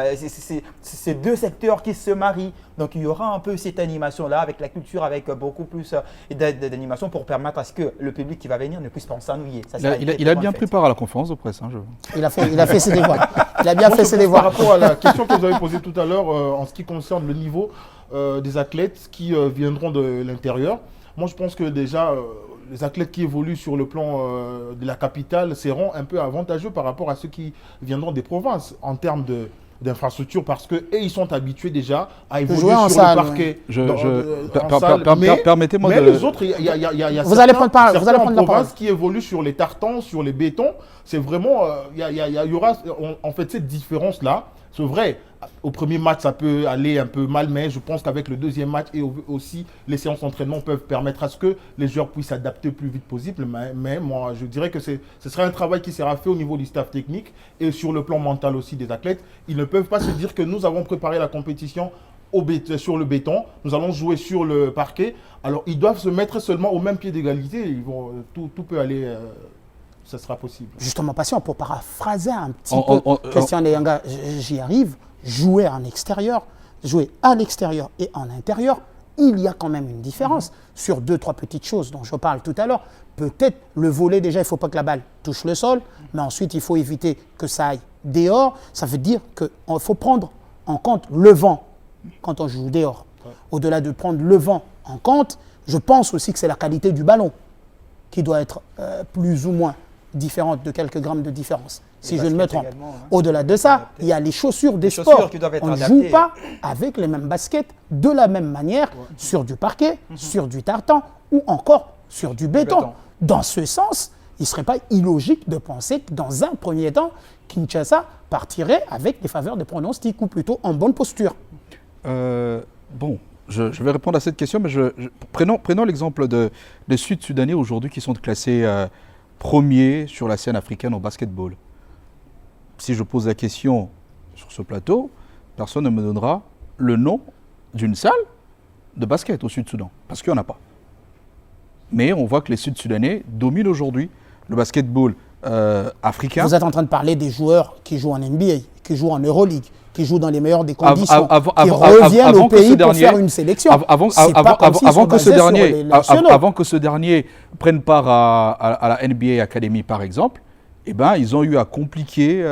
c'est deux secteurs qui se marient. Donc, il y aura un peu cette animation-là avec la culture, avec beaucoup plus d'animation pour permettre à ce que le public qui va venir ne puisse pas s'ennuyer. Il a bien pris part à la conférence de presse. Hein, il a fait ses devoirs. Il a bien fait ses devoirs. Par rapport à la question que vous avez posée tout à l'heure en ce qui concerne le niveau des athlètes qui viendront de l'intérieur, moi je pense que déjà les athlètes qui évoluent sur le plan de la capitale seront un peu avantageux par rapport à ceux qui viendront des provinces en termes d'infrastructures parce que ils sont habitués déjà à évoluer sur le parquet. Permettez-moi de... Mais les autres, il y a vous allez prendre la parole. Qui évoluent sur les tartans, sur les bétons. C'est vraiment, il y aura en fait cette différence-là. C'est vrai, au premier match, ça peut aller un peu mal, mais je pense qu'avec le deuxième match et aussi les séances d'entraînement peuvent permettre à ce que les joueurs puissent s'adapter le plus vite possible. Mais moi, je dirais que ce sera un travail qui sera fait au niveau du staff technique et sur le plan mental aussi des athlètes. Ils ne peuvent pas se dire que nous avons préparé la compétition sur le béton, nous allons jouer sur le parquet. Alors, ils doivent se mettre seulement au même pied d'égalité. Tout peut aller... ça sera possible. Justement, Patient, pour paraphraser un petit peu Christian Nyanga, j'y arrive, jouer en extérieur, jouer à l'extérieur et en intérieur, il y a quand même une différence sur 2-3 petites choses dont je parle tout à l'heure. Peut-être le volet, déjà, il ne faut pas que la balle touche le sol, mais ensuite, il faut éviter que ça aille dehors. Ça veut dire qu'il faut prendre en compte le vent quand on joue dehors. Ouais. Au-delà de prendre le vent en compte, je pense aussi que c'est la qualité du ballon qui doit être plus ou moins différente de quelques grammes de différence, si je ne me trompe. Au-delà de ça, il y a les chaussures des sports. On ne joue pas avec les mêmes baskets de la même manière sur du parquet, sur du tartan ou encore sur du béton. Dans ce sens, il ne serait pas illogique de penser que dans un premier temps, Kinshasa partirait avec des faveurs de pronostic ou plutôt en bonne posture. Bon, je vais répondre à cette question, mais prenons l'exemple des Sud-Soudanais aujourd'hui qui sont classés premiers sur la scène africaine au basketball. Si je pose la question sur ce plateau, personne ne me donnera le nom d'une salle de basket au Sud-Soudan, parce qu'il n'y en a pas. Mais on voit que les Sud-Soudanais dominent aujourd'hui le basketball africains. Vous êtes en train de parler des joueurs qui jouent en NBA, qui jouent en Euroleague, qui jouent dans les meilleures des conditions, qui reviennent au pays pour faire une sélection. Avant que ce dernier prenne part à la NBA Academy, par exemple, eh ben, ils ont eu à compliquer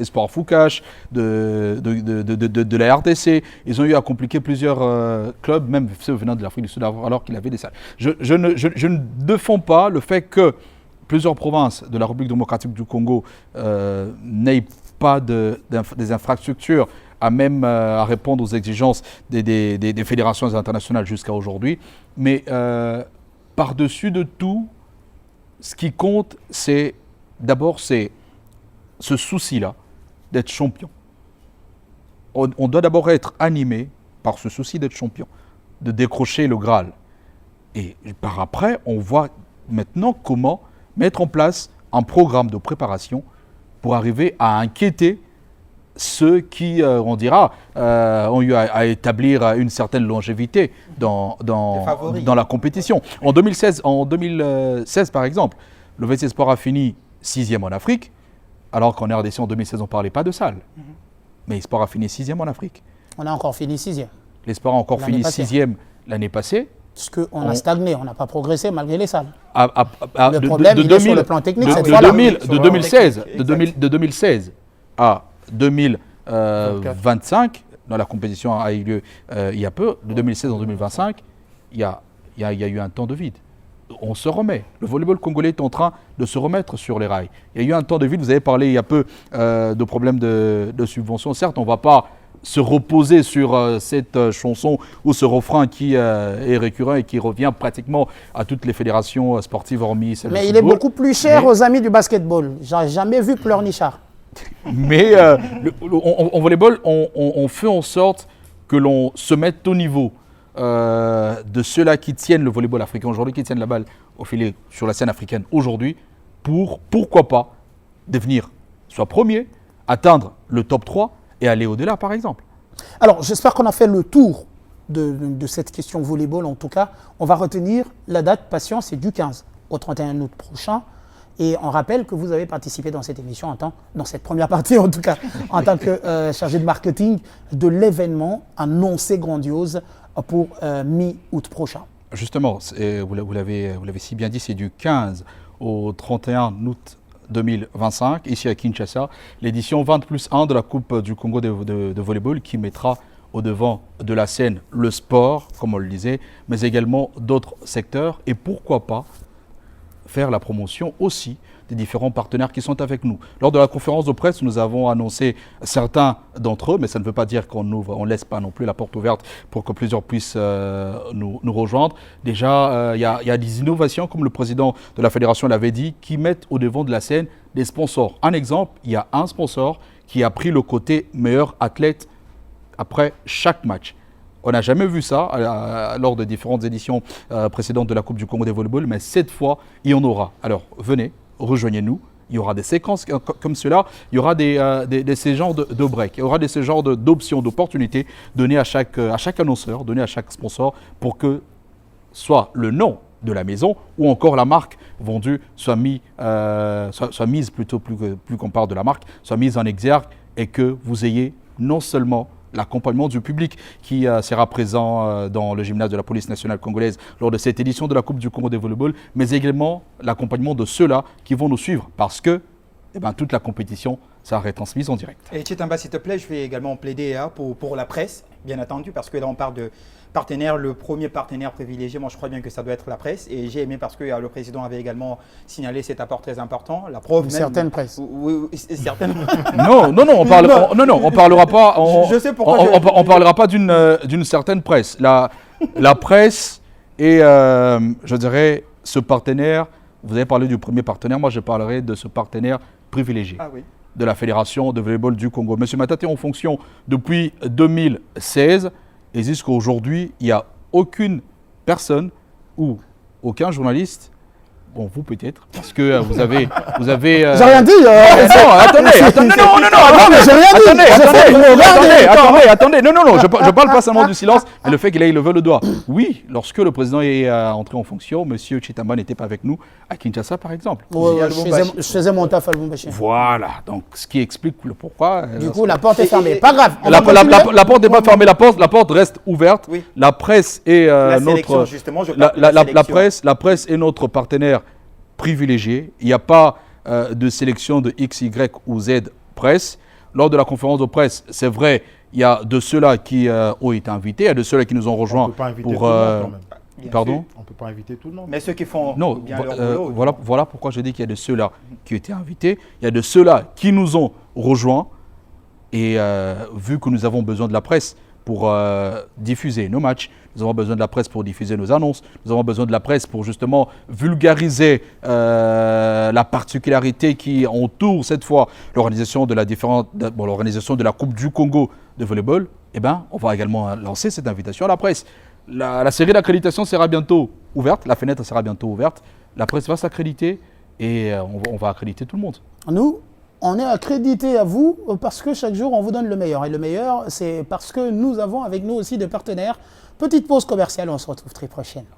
Espoir Foucache de la RDC. Ils ont eu à compliquer plusieurs clubs, même ceux venant de l'Afrique du Sud, alors qu'il avait des salles. Je ne défends pas le fait que plusieurs provinces de la République démocratique du Congo n'aient pas des infrastructures à même à répondre aux exigences des fédérations internationales jusqu'à aujourd'hui. Mais par-dessus de tout, ce qui compte, c'est d'abord ce souci-là d'être champion. On doit d'abord être animé par ce souci d'être champion, de décrocher le Graal. Et par après, on voit maintenant comment mettre en place un programme de préparation pour arriver à inquiéter ceux qui, on dira, ont eu à établir une certaine longévité dans la compétition. En 2016, par exemple, le VC Sport a fini 6e en Afrique, alors qu'en RDC en 2016, on ne parlait pas de salle. Mais Sport a fini 6e en Afrique. On a encore fini 6e. Les Sports ont encore fini 6e l'année passée. Parce qu'on a stagné, on n'a pas progressé malgré les salles. Le problème, il est sur le plan technique cette fois-là. De 2016 à 2025, dans la compétition a eu lieu il y a peu, de 2016 en 2025, il y a eu un temps de vide. On se remet. Le volleyball congolais est en train de se remettre sur les rails. Il y a eu un temps de vide. Vous avez parlé il y a peu de problèmes de subventions. Certes, on ne va pas se reposer sur cette chanson ou ce refrain qui est récurrent et qui revient pratiquement à toutes les fédérations sportives hormis celle du football. Mais il est beaucoup plus cher aux amis du basketball. J'ai jamais vu pleurnichard. Mais en volleyball, on fait en sorte que l'on se mette au niveau de ceux-là qui tiennent le volleyball africain aujourd'hui, qui tiennent la balle au filet sur la scène africaine aujourd'hui, pourquoi pas devenir soit premier, atteindre le top 3 et aller au-delà, par exemple. Alors, j'espère qu'on a fait le tour de cette question volleyball. En tout cas, on va retenir la date, patience, c'est du 15 au 31 août prochain. Et on rappelle que vous avez participé dans cette émission, dans cette première partie en tout cas, en tant que chargé de marketing de l'événement annoncé grandiose pour mi-août prochain. Justement, vous l'avez si bien dit, c'est du 15 au 31 août 2025, ici à Kinshasa, l'édition 20+1 de la Coupe du Congo de volleyball qui mettra au devant de la scène le sport, comme on le disait, mais également d'autres secteurs. Et pourquoi pas faire la promotion aussi des différents partenaires qui sont avec nous. Lors de la conférence de presse, nous avons annoncé certains d'entre eux, mais ça ne veut pas dire qu'on ne laisse pas non plus la porte ouverte pour que plusieurs puissent nous rejoindre. Déjà, il y a des innovations, comme le président de la fédération l'avait dit, qui mettent au devant de la scène des sponsors. Un exemple, il y a un sponsor qui a pris le côté meilleur athlète après chaque match. On n'a jamais vu ça lors de différentes éditions précédentes de la Coupe du Congo des volleyball, mais cette fois, il y en aura. Alors, venez, rejoignez-nous. Il y aura des séquences comme cela. Il y aura ces genres de breaks. Il y aura ces genres d'options, d'opportunités données à chaque annonceur, données à chaque sponsor pour que soit le nom de la maison ou encore la marque vendue soit mise plutôt, plus qu'on parle de la marque, soit mise en exergue et que vous ayez non seulement l'accompagnement du public qui sera présent dans le gymnase de la police nationale congolaise lors de cette édition de la Coupe du Congo des volleyball, mais également l'accompagnement de ceux-là qui vont nous suivre parce que toute la compétition sera retransmise en direct. Et Chitamba, s'il te plaît, je vais également plaider pour la presse, bien entendu, parce que là on parle de partenaire, le premier partenaire privilégié, moi je crois bien que ça doit être la presse. Et j'ai aimé parce que le président avait également signalé cet apport très important. La preuve même. Certaines presses. Oui, certaines. Non, on parlera pas. Je sais pourquoi. On parlera pas d'une certaine presse. La presse et je dirais ce partenaire. Vous avez parlé du premier partenaire. Moi, je parlerai de ce partenaire privilégié. Ah oui. De la Fédération de volleyball du Congo. Monsieur Matata est en fonction depuis 2016. Et jusqu'à aujourd'hui, il n'y a aucune personne ou aucun journaliste Bon, vous peut-être, parce que vous avez. J'ai rien dit. Non, attendez, non, je parle pas seulement du silence, mais le fait qu'il ait levé le doigt. Oui, lorsque le président est entré en fonction, M. Tshitamba n'était pas avec nous à Kinshasa, par exemple. Je faisais mon taf à Lubumbashi. Voilà, donc ce qui explique le pourquoi. Du coup, la porte est fermée. Pas grave. La porte n'est pas fermée, la porte reste ouverte. Oui. La presse est notre. Justement, je parle de la sélection. La presse est notre partenaire privilégié. Il n'y a pas de sélection de X, Y ou Z presse. Lors de la conférence de presse, c'est vrai, il y a de ceux-là qui ont été invités, il y a de ceux-là qui nous ont rejoints. On ne peut pas inviter pour. Tout le monde, quand même. Pardon ? On ne peut pas inviter tout le monde. Mais ceux qui font non, bien leur boulot. voilà pourquoi je dis qu'il y a de ceux-là qui ont été invités, il y a de ceux-là qui nous ont rejoints. Et vu que nous avons besoin de la presse pour diffuser nos matchs, nous avons besoin de la presse pour diffuser nos annonces, nous avons besoin de la presse pour justement vulgariser la particularité qui entoure cette fois l'organisation de la Coupe du Congo de volleyball. Eh bien, on va également lancer cette invitation à la presse. La série d'accréditation sera bientôt ouverte, la fenêtre sera bientôt ouverte, la presse va s'accréditer et on va accréditer tout le monde. Nous, on est accrédité à vous parce que chaque jour, on vous donne le meilleur. Et le meilleur, c'est parce que nous avons avec nous aussi des partenaires. Petite pause commerciale, on se retrouve très prochainement.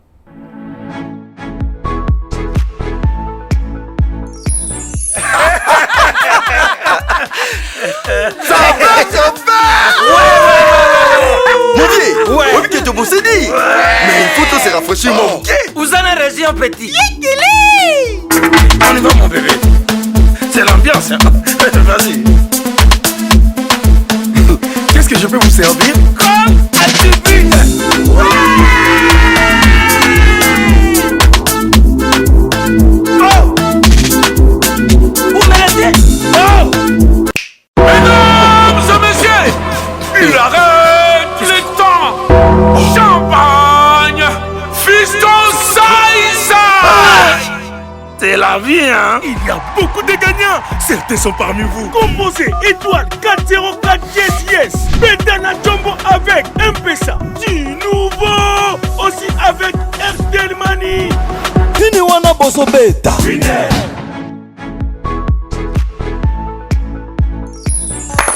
Ça ouais, tu bossé dit. Mais il faut se rafraîchir mon pied. Vous en avez régi un petit. On y va mon bébé. C'est l'ambiance, hein. Vas-y. Qu'est-ce que je peux vous servir? Comme à tribune. Oh! Vous méritez? Oh! Mesdames et messieurs, il arrête le temps. Champagne, fiston Saïsa. C'est la vie, hein? Il y a beaucoup de gagnants. Certains sont parmi vous. Composez étoile 404 yes. Bedana Jumbo avec M-Pesa. Du nouveau. Aussi avec Airtel Money. Kini wana boso beta.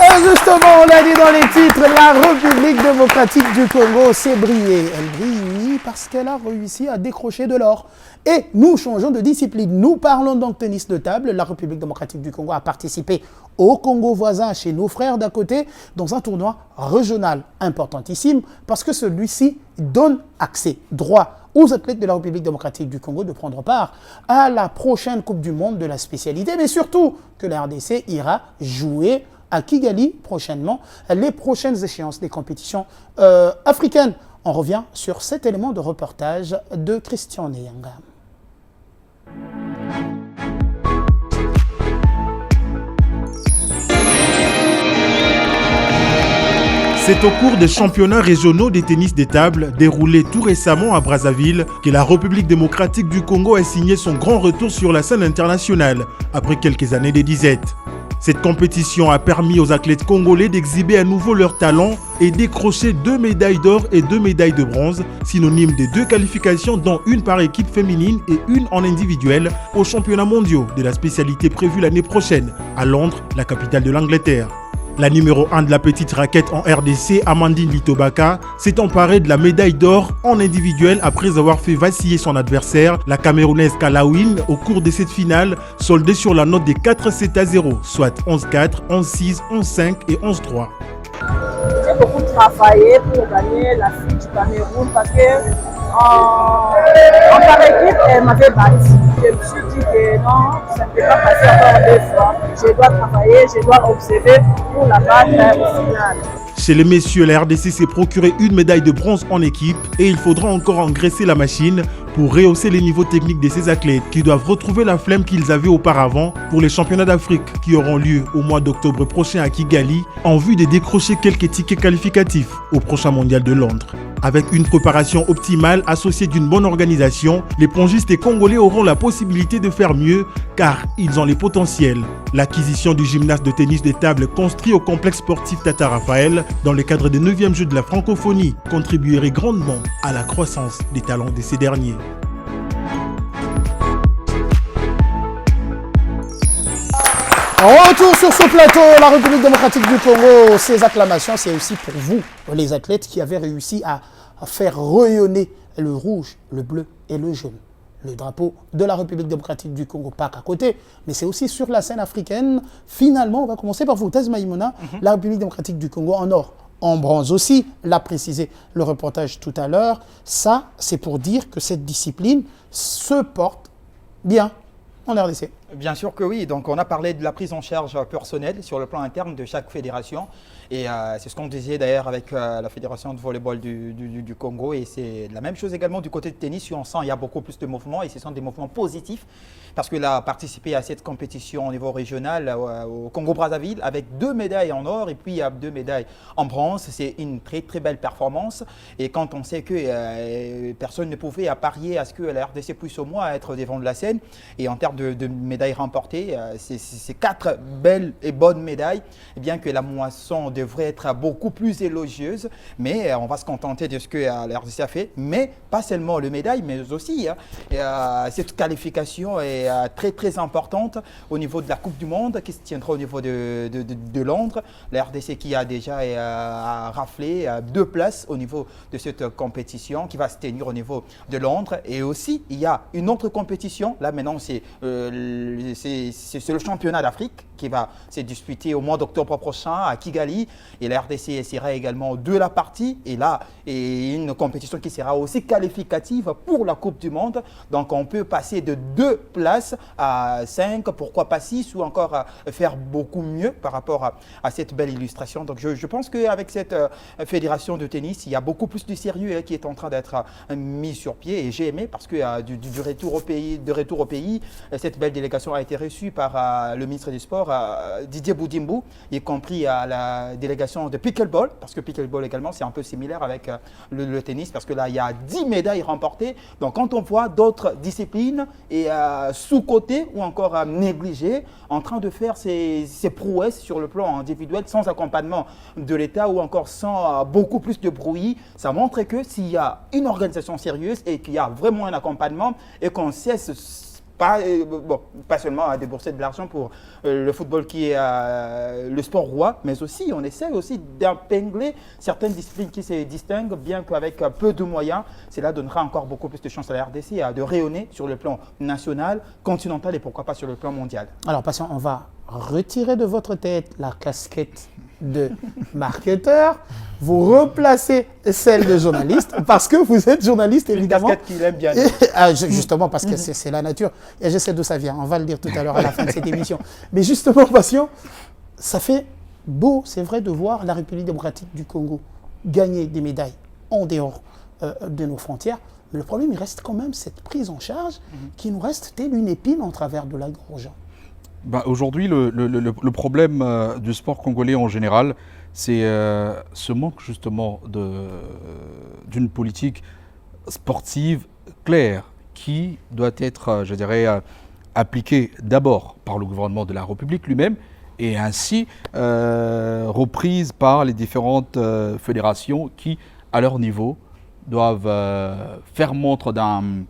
Et justement, on l'a dit dans les titres, la République démocratique du Congo s'est brillée. Elle brille, oui, parce qu'elle a réussi à décrocher de l'or. Et nous changeons de discipline. Nous parlons donc tennis de table. La République démocratique du Congo a participé au Congo voisin, chez nos frères d'à côté, dans un tournoi régional importantissime, parce que celui-ci donne accès droit aux athlètes de la République démocratique du Congo de prendre part à la prochaine Coupe du Monde de la spécialité, mais surtout que la RDC ira jouer à Kigali prochainement les prochaines échéances des compétitions africaines. On revient sur cet élément de reportage de Christian Neyanga. C'est au cours des championnats régionaux des tennis de table déroulés tout récemment à Brazzaville que la République démocratique du Congo a signé son grand retour sur la scène internationale après quelques années de disette. Cette compétition a permis aux athlètes congolais d'exhiber à nouveau leur talent et décrocher 2 médailles d'or et 2 médailles de bronze, synonymes des 2 qualifications dont une par équipe féminine et une en individuel aux championnats mondiaux de la spécialité prévue l'année prochaine à Londres, la capitale de l'Angleterre. La numéro 1 de la petite raquette en RDC, Amandine Litobaka, s'est emparée de la médaille d'or en individuel après avoir fait vaciller son adversaire, la Camerounaise Kalawin, au cours de cette finale, soldée sur la note des 4-7-0, soit 11-4, 11-6, 11-5 et 11-3. J'ai beaucoup travaillé pour gagner la fille du Cameroun parce que par équipe, elle m'avait battu. Je me suis dit que non, ça ne peut pas passer encore 2 fois. Je dois travailler, je dois observer pour la battre au final. Chez les messieurs, la RDC s'est procuré une médaille de bronze en équipe et il faudra encore engraisser la machine pour rehausser les niveaux techniques de ces athlètes qui doivent retrouver la flemme qu'ils avaient auparavant pour les championnats d'Afrique qui auront lieu au mois d'octobre prochain à Kigali en vue de décrocher quelques tickets qualificatifs au prochain mondial de Londres. Avec une préparation optimale associée d'une bonne organisation, les pongistes congolais auront la possibilité de faire mieux car ils ont les potentiels. L'acquisition du gymnase de tennis de table construit au complexe sportif Tata Raphaël dans le cadre des 9e Jeux de la francophonie contribuerait grandement à la croissance des talents de ces derniers. retour sur ce plateau, la République démocratique du Congo. Ces acclamations, c'est aussi pour vous, les athlètes qui avaient réussi à faire rayonner le rouge, le bleu et le jaune. Le drapeau de la République démocratique du Congo, pas qu'à côté, mais c'est aussi sur la scène africaine. Finalement, on va commencer par vous, Thèse Maïmona, la République démocratique du Congo en or. En bronze aussi, l'a précisé le reportage tout à l'heure. Ça, c'est pour dire que cette discipline se porte bien en RDC. Bien sûr que oui. Donc, on a parlé de la prise en charge personnelle sur le plan interne de chaque fédération. Et c'est ce qu'on disait d'ailleurs avec la Fédération de volleyball du Congo. Et c'est la même chose également du côté de tennis. Où on sent qu'il y a beaucoup plus de mouvements et ce sont des mouvements positifs. Parce qu'il a participé à cette compétition au niveau régional au Congo-Brazzaville avec 2 médailles en or et puis 2 médailles en bronze. C'est une très très belle performance. Et quand on sait que personne ne pouvait parier à ce que la RDC puisse au moins être devant de la scène. Et en termes de médailles remportées, c'est 4 belles et bonnes médailles. Et bien que la moisson devrait être beaucoup plus élogieuse, mais on va se contenter de ce que la RDC a fait. Mais pas seulement le médaille, mais aussi cette qualification est très très importante au niveau de la Coupe du Monde qui se tiendra au niveau de Londres. La RDC qui a déjà raflé 2 places au niveau de cette compétition qui va se tenir au niveau de Londres. Et aussi, il y a une autre compétition. Là maintenant, c'est le championnat d'Afrique qui va se disputer au mois d'octobre prochain à Kigali. Et la RDC essaiera également de la partie. Et là, et une compétition qui sera aussi qualificative pour la Coupe du Monde. Donc, on peut passer de 2 places à 5, pourquoi pas 6, ou encore faire beaucoup mieux par rapport à cette belle illustration. Donc, je pense qu'avec cette fédération de tennis, il y a beaucoup plus de sérieux qui est en train d'être mis sur pied. Et j'ai aimé parce que du retour au pays, cette belle délégation a été reçue par le ministre du Sport, Didier Boudimbo, y compris à la délégation de pickleball, parce que pickleball également, c'est un peu similaire avec le tennis, parce que là, il y a 10 médailles remportées. Donc, quand on voit d'autres disciplines et sous-cotées ou encore négligées, en train de faire ces prouesses sur le plan individuel sans accompagnement de l'État ou encore sans beaucoup plus de bruit, ça montre que s'il y a une organisation sérieuse et qu'il y a vraiment un accompagnement et qu'on cesse pas seulement à débourser de l'argent pour le football qui est le sport roi, mais aussi on essaie aussi d'épingler certaines disciplines qui se distinguent, bien qu'avec peu de moyens, cela donnera encore beaucoup plus de chances à la RDC de rayonner sur le plan national, continental et pourquoi pas sur le plan mondial. Alors, patient, on va retirer de votre tête la casquette de marketeur, vous replacez celle de journaliste, parce que vous êtes journaliste, évidemment. Une casquette qu'il aime bien. Justement, parce que c'est la nature. Et je sais d'où ça vient. On va le dire tout à l'heure à la fin de cette émission. Mais justement, patient, ça fait beau, c'est vrai, de voir la République démocratique du Congo gagner des médailles en dehors de nos frontières. Mais le problème, il reste quand même cette prise en charge qui nous reste telle une épine en travers de la gorge. Aujourd'hui, le problème du sport congolais en général, c'est ce manque justement d'une politique sportive claire qui doit être, je dirais, appliquée d'abord par le gouvernement de la République lui-même et ainsi reprise par les différentes fédérations qui, à leur niveau, doivent faire montre d'un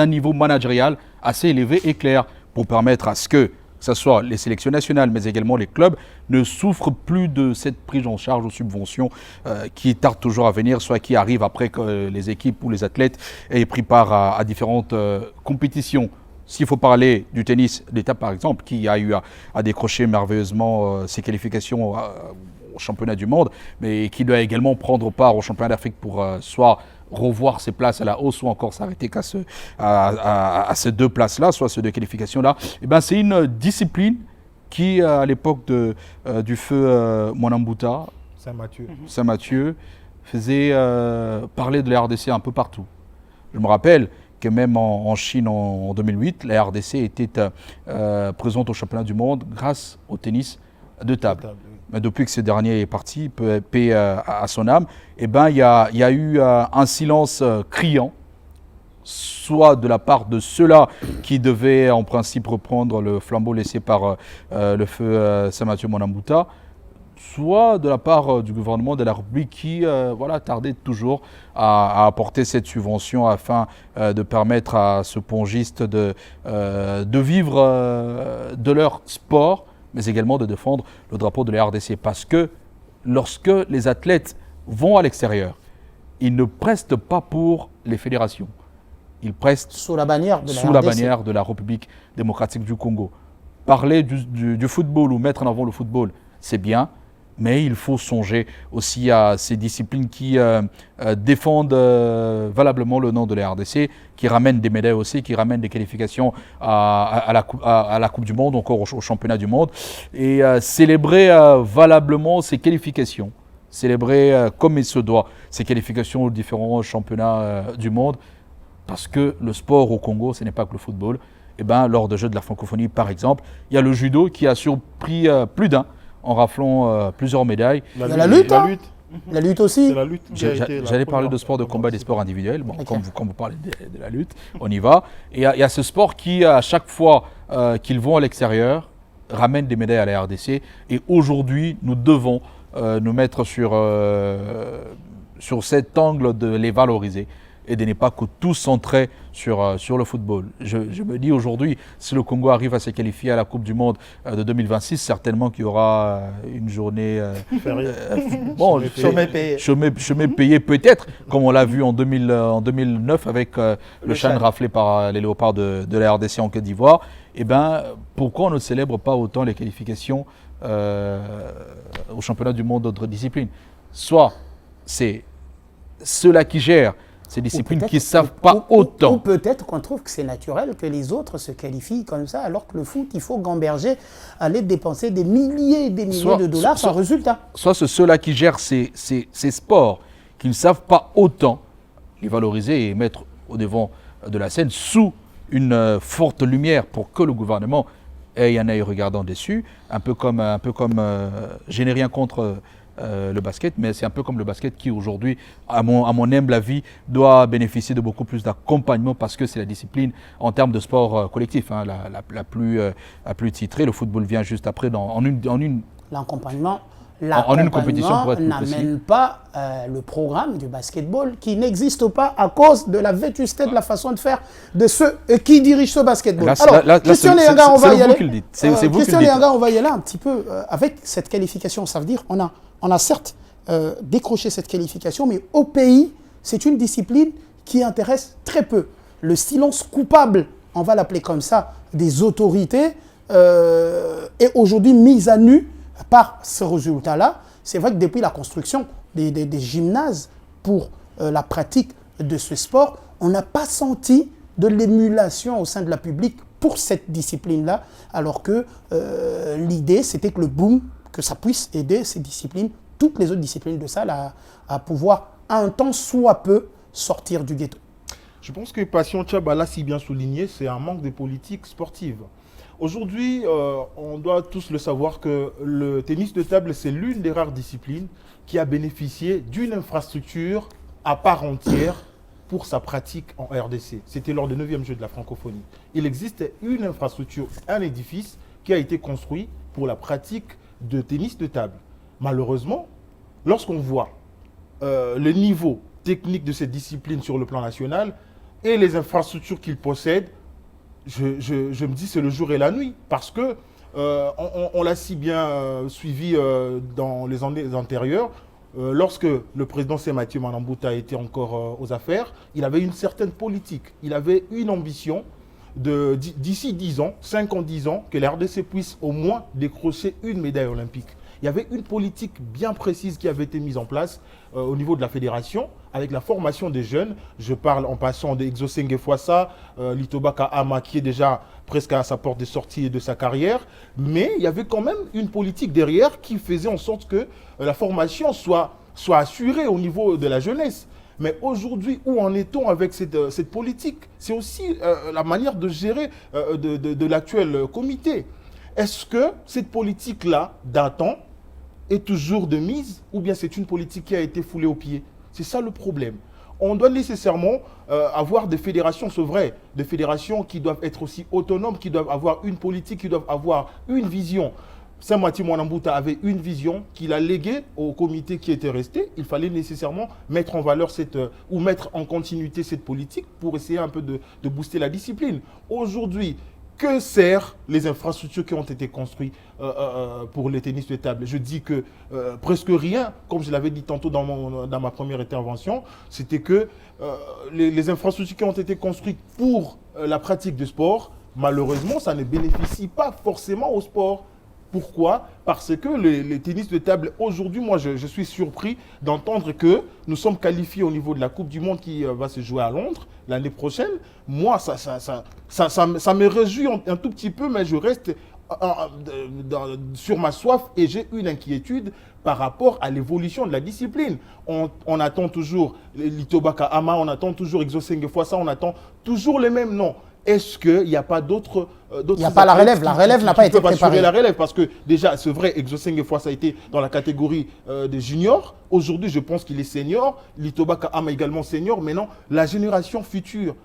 niveau managérial assez élevé et clair pour permettre à ce que ce soit les sélections nationales, mais également les clubs, ne souffrent plus de cette prise en charge aux subventions qui tardent toujours à venir, soit qui arrivent après que les équipes ou les athlètes aient pris part à différentes compétitions. S'il faut parler du tennis, l'État par exemple, qui a eu à décrocher merveilleusement ses qualifications au championnat du monde, mais qui doit également prendre part au championnat d'Afrique pour soit revoir ses places à la hausse ou encore s'arrêter qu'à ces 2 places-là, soit ces 2 qualifications-là, et ben c'est une discipline qui, à l'époque du feu Mwanambuta, Saint-Mathieu, faisait parler de la RDC un peu partout. Je me rappelle que même en Chine en 2008, la RDC était présente au championnat du monde grâce au tennis de table. Mais depuis que ce dernier est parti, paix à son âme, eh ben, il y a eu un silence criant, soit de la part de ceux-là qui devaient en principe reprendre le flambeau laissé par le feu Saint-Mathieu Mwanambuta, soit de la part du gouvernement de la République qui tardait toujours à apporter cette subvention afin de permettre à ce pongiste de vivre de leur sport, mais également de défendre le drapeau de la RDC. Parce que lorsque les athlètes vont à l'extérieur, ils ne prestent pas pour les fédérations. Ils prestent sous la bannière de la République démocratique du Congo. Parler du football ou mettre en avant le football, c'est bien, mais il faut songer aussi à ces disciplines qui défendent valablement le nom de la RDC, qui ramènent des médailles aussi, qui ramènent des qualifications à la Coupe du Monde, encore au championnat du monde, et célébrer valablement ces qualifications, célébrer comme il se doit ces qualifications aux différents championnats du monde, parce que le sport au Congo, ce n'est pas que le football. Lors des Jeux de la francophonie, par exemple, il y a le judo qui a surpris plus d'un en raflant plusieurs médailles. Il y a la lutte, la lutte aussi. J'allais parler de sport de combat, des sports individuels. Bon, okay. Quand vous parlez de la lutte, on y va. Et il y a ce sport qui, à chaque fois qu'ils vont à l'extérieur, ramène des médailles à la RDC. Et aujourd'hui, nous devons nous mettre sur cet angle de les valoriser et de ne pas que tout centrer sur le football. Je me dis aujourd'hui, si le Congo arrive à se qualifier à la Coupe du Monde de 2026, certainement qu'il y aura une journée chemin payé peut-être, comme on l'a vu en 2009 avec le CHAN raflé par les Léopards de la RDC en Côte d'Ivoire. Pourquoi on ne célèbre pas autant les qualifications au championnat du monde d'autres disciplines? Soit c'est ceux-là qui gèrent ces disciplines qui ne savent pas autant. Ou peut-être qu'on trouve que c'est naturel que les autres se qualifient comme ça, alors que le foot, il faut gamberger, aller dépenser des milliers et des milliers de dollars sans résultat. Soit c'est ceux-là qui gèrent ces sports, qui ne savent pas autant les valoriser et mettre au devant de la scène sous une forte lumière pour que le gouvernement ait un œil regardant dessus, un peu comme je n'ai rien contre le basket, mais c'est un peu comme le basket qui aujourd'hui, à mon humble avis, doit bénéficier de beaucoup plus d'accompagnement parce que c'est la discipline en termes de sport collectif la plus titrée. Le football vient juste après en une l'accompagnement. En une compétition pour être n'amène pas le programme du basketball qui n'existe pas à cause de la vétusté de la façon de faire de ceux qui dirigent ce basketball. Alors, Christian Léanga, on va y aller. Christian Léanga, on va y aller un petit peu avec cette qualification. Ça veut dire on a certes décroché cette qualification, mais au pays, c'est une discipline qui intéresse très peu. Le silence coupable, on va l'appeler comme ça, des autorités est aujourd'hui mis à nu par ce résultat-là. C'est vrai que depuis la construction des gymnases pour la pratique de ce sport, on n'a pas senti de l'émulation au sein de la public pour cette discipline-là, alors que l'idée, c'était que le boom, que ça puisse aider ces disciplines, toutes les autres disciplines de ça, à pouvoir, un temps soit peu, sortir du ghetto. Je pense que Passion Tchaba l'a si bien souligné, c'est un manque de politique sportive. Aujourd'hui, on doit tous le savoir que le tennis de table, c'est l'une des rares disciplines qui a bénéficié d'une infrastructure à part entière pour sa pratique en RDC. C'était lors des 9e Jeux de la francophonie. Il existe une infrastructure, un édifice qui a été construit pour la pratique de tennis de table. Malheureusement, lorsqu'on voit le niveau technique de cette discipline sur le plan national et les infrastructures qu'il possède, je me dis c'est le jour et la nuit, parce que on l'a si bien suivi dans les années antérieures. Lorsque le président Mathieu Manambouta était encore aux affaires, il avait une certaine politique, il avait une ambition d'ici 10 ans, 5 ans, 10 ans, que la RDC puisse au moins décrocher une médaille olympique. Il y avait une politique bien précise qui avait été mise en place au niveau de la fédération avec la formation des jeunes. Je parle en passant d'Exosenge Fouassa, Litobaka Ama qui est déjà presque à sa porte de sortie de sa carrière. Mais il y avait quand même une politique derrière qui faisait en sorte que la formation soit assurée au niveau de la jeunesse. Mais aujourd'hui, où en est-on avec cette politique? C'est aussi la manière de gérer de l'actuel comité. Est-ce que cette politique-là, datant, est toujours de mise, ou bien c'est une politique qui a été foulée aux pieds? C'est ça le problème. On doit nécessairement avoir des fédérations, c'est vrai, des fédérations qui doivent être aussi autonomes, qui doivent avoir une politique, qui doivent avoir une vision. Saint-Mathieu Mwanambuta avait une vision qu'il a léguée au comité qui était resté. Il fallait nécessairement mettre en valeur ou mettre en continuité cette politique pour essayer un peu de booster la discipline. Aujourd'hui, que servent les infrastructures qui ont été construites pour le tennis de table? Je dis que presque rien, comme je l'avais dit tantôt dans ma première intervention, c'était que les infrastructures qui ont été construites pour la pratique du sport, malheureusement, ça ne bénéficie pas forcément au sport. Pourquoi? Parce que les tennis de table, aujourd'hui, moi, je suis surpris d'entendre que nous sommes qualifiés au niveau de la Coupe du Monde qui va se jouer à Londres l'année prochaine. Moi, ça me réjouit un tout petit peu, mais je reste sur ma soif et j'ai une inquiétude par rapport à l'évolution de la discipline. On attend toujours Litobaka Ama, on attend toujours Exosenge Fossa, on attend toujours les mêmes noms. Est-ce qu'il n'y a pas d'autres... Il n'y a pas la relève. La relève n'a pas été préparée. La relève parce que déjà, c'est vrai, Exosenge Fossa a été dans la catégorie des juniors. Aujourd'hui, je pense qu'il est senior. Litobaka Ama également senior. Mais non, la génération future,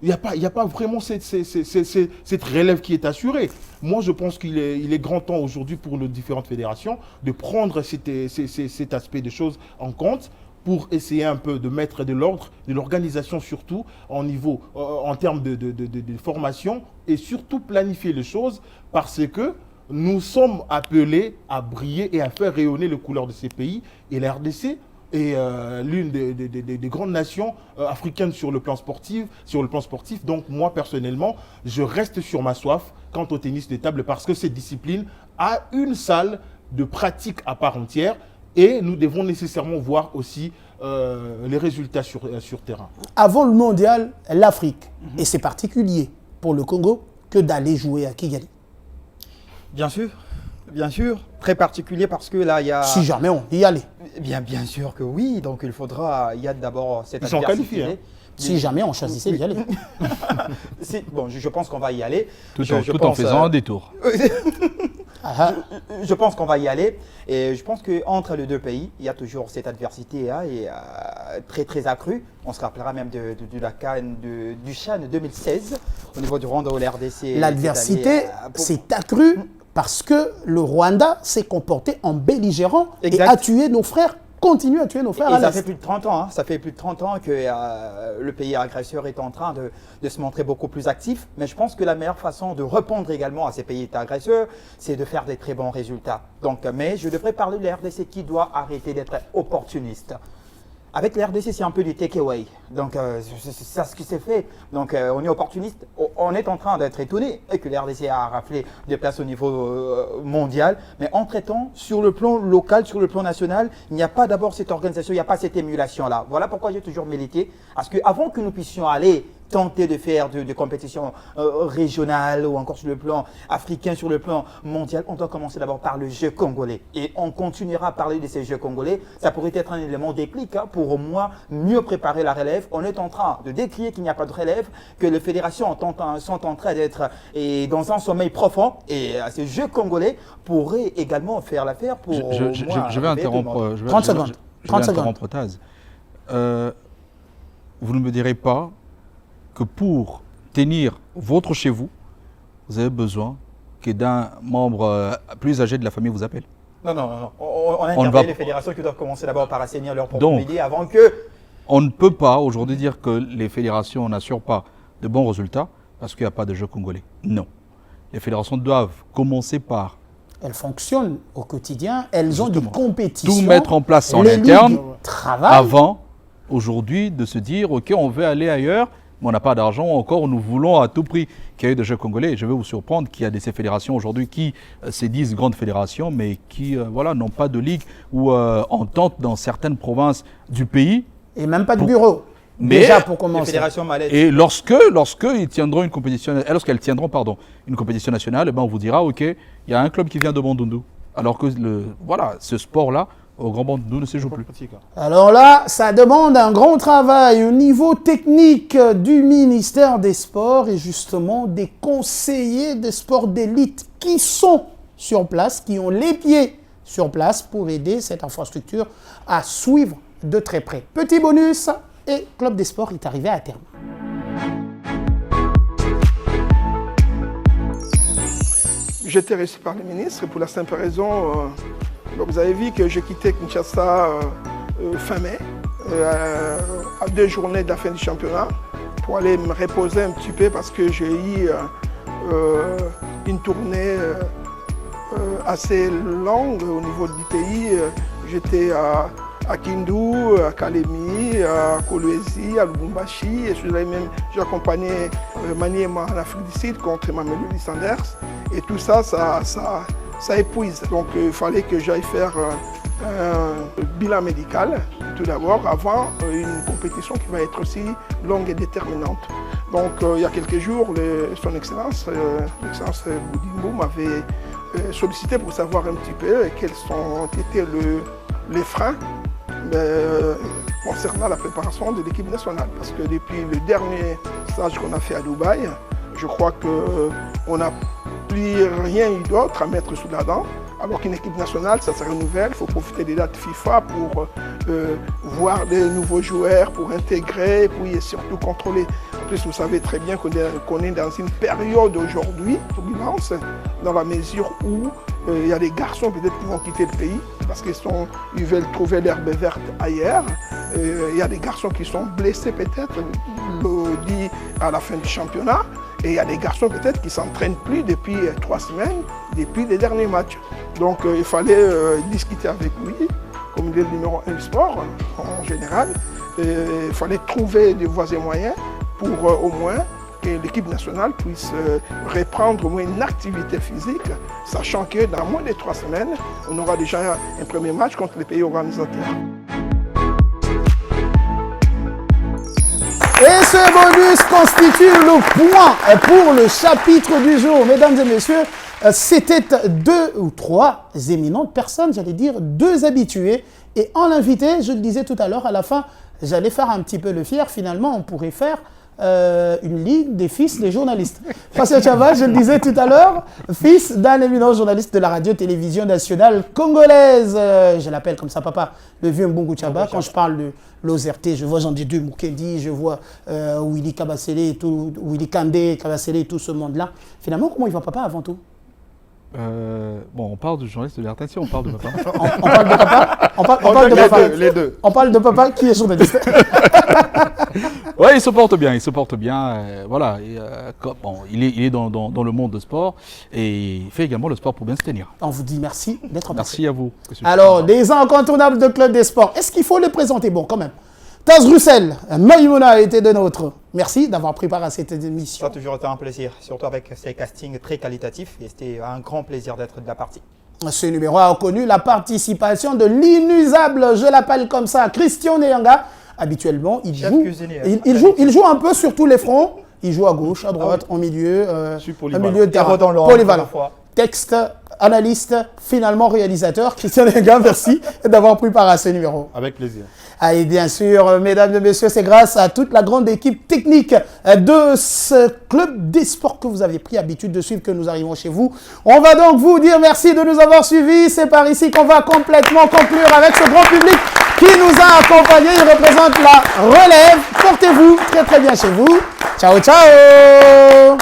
il n'y a pas vraiment cette relève qui est assurée. Moi, je pense qu'il est grand temps aujourd'hui pour nos différentes fédérations de prendre cet aspect des choses en compte pour essayer un peu de mettre de l'ordre, de l'organisation surtout, en termes de formation et surtout planifier les choses parce que nous sommes appelés à briller et à faire rayonner les couleurs de ces pays. Et la RDC est l'une des grandes nations africaines sur le plan sportif. Donc moi, personnellement, je reste sur ma soif quant au tennis de table parce que cette discipline a une salle de pratique à part entière. Et nous devons nécessairement voir aussi les résultats sur terrain. Avant le mondial, l'Afrique, et c'est particulier pour le Congo, que d'aller jouer à Kigali. Bien sûr, très particulier parce que là, il y a... Si jamais on y allait. Bien sûr que oui, donc il y a d'abord cette adversité. Ils sont qualifiés. Hein. Si jamais on choisissait d'y aller. Bon, je pense qu'on va y aller. Tout en faisant un détour. Je pense qu'on va y aller et je pense qu'entre les deux pays, il y a toujours cette adversité très très accrue. On se rappellera même de la CAN du CHAN 2016 au niveau du Rwanda où l'RDC. L'adversité s'est accrue parce que le Rwanda s'est comporté en belligérant et a tué nos frères. Continue à tuer nos frères à l'Est. Ça fait plus de 30 ans, ça fait plus de 30 ans que le pays agresseur est en train de se montrer beaucoup plus actif. Mais je pense que la meilleure façon de répondre également à ces pays agresseurs, c'est de faire des très bons résultats. Donc, mais je devrais parler de la RDC qui doit arrêter d'être opportuniste. Avec la RDC, c'est un peu du take-away. Donc, c'est ça ce qui s'est fait. Donc, on est opportuniste. On est en train d'être étonné que la RDC a raflé des places au niveau mondial. Mais en traitant, sur le plan local, sur le plan national, il n'y a pas d'abord cette organisation, il n'y a pas cette émulation-là. Voilà pourquoi j'ai toujours milité. Parce qu'avant que nous puissions aller tenter de faire des compétitions régionales ou encore sur le plan africain, sur le plan mondial, on doit commencer d'abord par le jeu congolais. Et on continuera à parler de ces jeux congolais. Ça pourrait être un élément déclic pour au moins mieux préparer la relève. On est en train de décrier qu'il n'y a pas de relève, que les fédérations sont en train d'être dans un sommeil profond. Et ces jeux congolais pourraient également faire l'affaire pour... Je vais interrompre. 30 secondes. Je vais interrompre Taz. Vous ne me direz pas que pour tenir votre chez vous, vous avez besoin que d'un membre plus âgé de la famille vous appelle. Non. On a interpellé les fédérations qui doivent commencer d'abord par assainir leur propre idée avant que... On ne peut pas aujourd'hui dire que les fédérations n'assurent pas de bons résultats parce qu'il n'y a pas de jeu congolais. Non. Les fédérations doivent commencer par... Elles fonctionnent au quotidien, elles ont des compétitions. Tout mettre en place en interne avant aujourd'hui de se dire ok, on veut aller ailleurs. Mais on n'a pas d'argent, encore nous voulons à tout prix qu'il y ait des jeux congolais. Et je vais vous surprendre qu'il y a ces fédérations aujourd'hui qui se disent grandes fédérations, mais qui n'ont pas de ligue ou entente dans certaines provinces du pays. Et même pas de bureau. Déjà pour commencer. Et lorsque ils tiendront une compétition, lorsqu'elles tiendront une compétition nationale, on vous dira ok, il y a un club qui vient de Bandundu. Alors que ce sport-là, au Grand Bandundu ne se joue plus. Alors là, ça demande un grand travail au niveau technique du ministère des Sports et justement des conseillers des sports d'élite qui sont sur place, qui ont les pieds sur place pour aider cette infrastructure à suivre de très près. Petit bonus et Club des Sports est arrivé à terme. j'étais reçu par le ministre pour la simple raison, vous avez vu que j'ai quitté Kinshasa fin mai, à 2 journées de la fin du championnat, pour aller me reposer un petit peu parce que j'ai eu une tournée assez longue au niveau du pays. J'étais à Kindu, à Kalemi, à Kolwezi, à Lubumbashi, et j'ai accompagné Maniema en Afrique du Sud contre Mamelodi Sanders. Et tout ça, ça épuise. Donc il fallait que j'aille faire un bilan médical, tout d'abord, avant une compétition qui va être aussi longue et déterminante. Donc il y a quelques jours, son Excellence, l'Excellence Boudimbo m'avait sollicité pour savoir un petit peu quels ont été les freins concernant la préparation de l'équipe nationale. Parce que depuis le dernier stage qu'on a fait à Dubaï, je crois qu'on n'a plus rien eu d'autre à mettre sous la dent. Alors qu'une équipe nationale, ça se renouvelle, il faut profiter des dates FIFA pour voir des nouveaux joueurs, pour intégrer, puis surtout contrôler. En plus, vous savez très bien qu'on est dans une période aujourd'hui, turbulence, dans la mesure où il y a des garçons peut-être qui vont quitter le pays parce qu'ils veulent trouver l'herbe verte ailleurs. Il y a des garçons qui sont blessés peut-être, dit à la fin du championnat. Et il y a des garçons peut-être qui ne s'entraînent plus depuis 3 semaines, depuis les derniers matchs. Donc il fallait discuter avec lui, comme il est le numéro 1 du sport en général. Il fallait trouver des voies et moyens pour au moins que l'équipe nationale puisse reprendre au moins une activité physique, sachant que dans moins de 3 semaines, on aura déjà un premier match contre les pays organisateurs. Et ce bonus constitue le point pour le chapitre du jour. Mesdames et messieurs, c'était 2 ou 3 éminentes personnes, j'allais dire 2 habitués. Et en invité, je le disais tout à l'heure, à la fin, j'allais faire un petit peu le fier. Finalement, on pourrait faire une ligue des fils des journalistes. Pascal Tchaba, je le disais tout à l'heure, fils d'un éminent journaliste de la radio-télévision nationale congolaise. Je l'appelle comme ça, papa, le vieux Mbungu Tchaba. Quand je parle de l'OZRT, je vois Jean Didier Mukendi, je vois Willy Kabasele, Willy Kandé, Kabasele et tout ce monde-là. Finalement, comment il va, papa, avant tout? On parle du journaliste de l'RTC, on parle de papa. On parle de papa? On parle de papa. Les deux. On parle de papa qui est journaliste. Oui, il se porte bien, voilà, il est dans le monde du sport et il fait également le sport pour bien se tenir. On vous dit merci d'être passé. Merci à vous. Alors, des incontournables de Club des Sports, est-ce qu'il faut les présenter? Bon, quand même. Taz Roussel, Maïmouna a été de nôtre. Merci d'avoir préparé cette émission. Ça a toujours été un plaisir, surtout avec ces castings très qualitatifs. Et c'était un grand plaisir d'être de la partie. Ce numéro a connu la participation de l'inusable, je l'appelle comme ça, Christian Nyanga. Habituellement, il joue un peu sur tous les fronts. Il joue à gauche, à droite, en milieu, un milieu de terrain. Polyvalent. Texte, analyste, finalement réalisateur. Christian Nyanga, merci d'avoir préparé ce numéro. Avec plaisir. Et bien sûr, mesdames et messieurs, c'est grâce à toute la grande équipe technique de ce Club des Sports que vous avez pris habitude de suivre que nous arrivons chez vous. On va donc vous dire merci de nous avoir suivis. C'est par ici qu'on va complètement conclure avec ce grand public qui nous a accompagnés. Il représente la relève. Portez-vous très très bien chez vous. Ciao, ciao.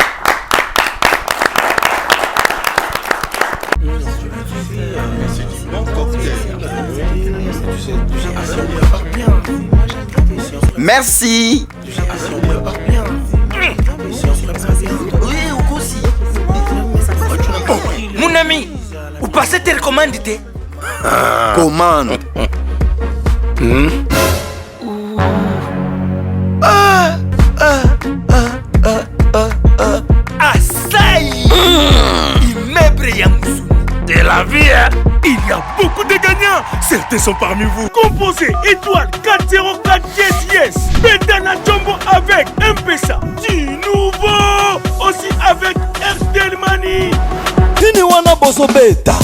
Merci. Mon ami, vous passez tes commandes. Commande. Asaï. Immeuble Yamoussou. De la vie, hein? Il y a beaucoup de gagnants. Certains sont parmi vous. Composez étoile 404 yes. Betana Jumbo avec M-Pesa. Du nouveau. Aussi avec Airtel Money. Tini wana boso beta.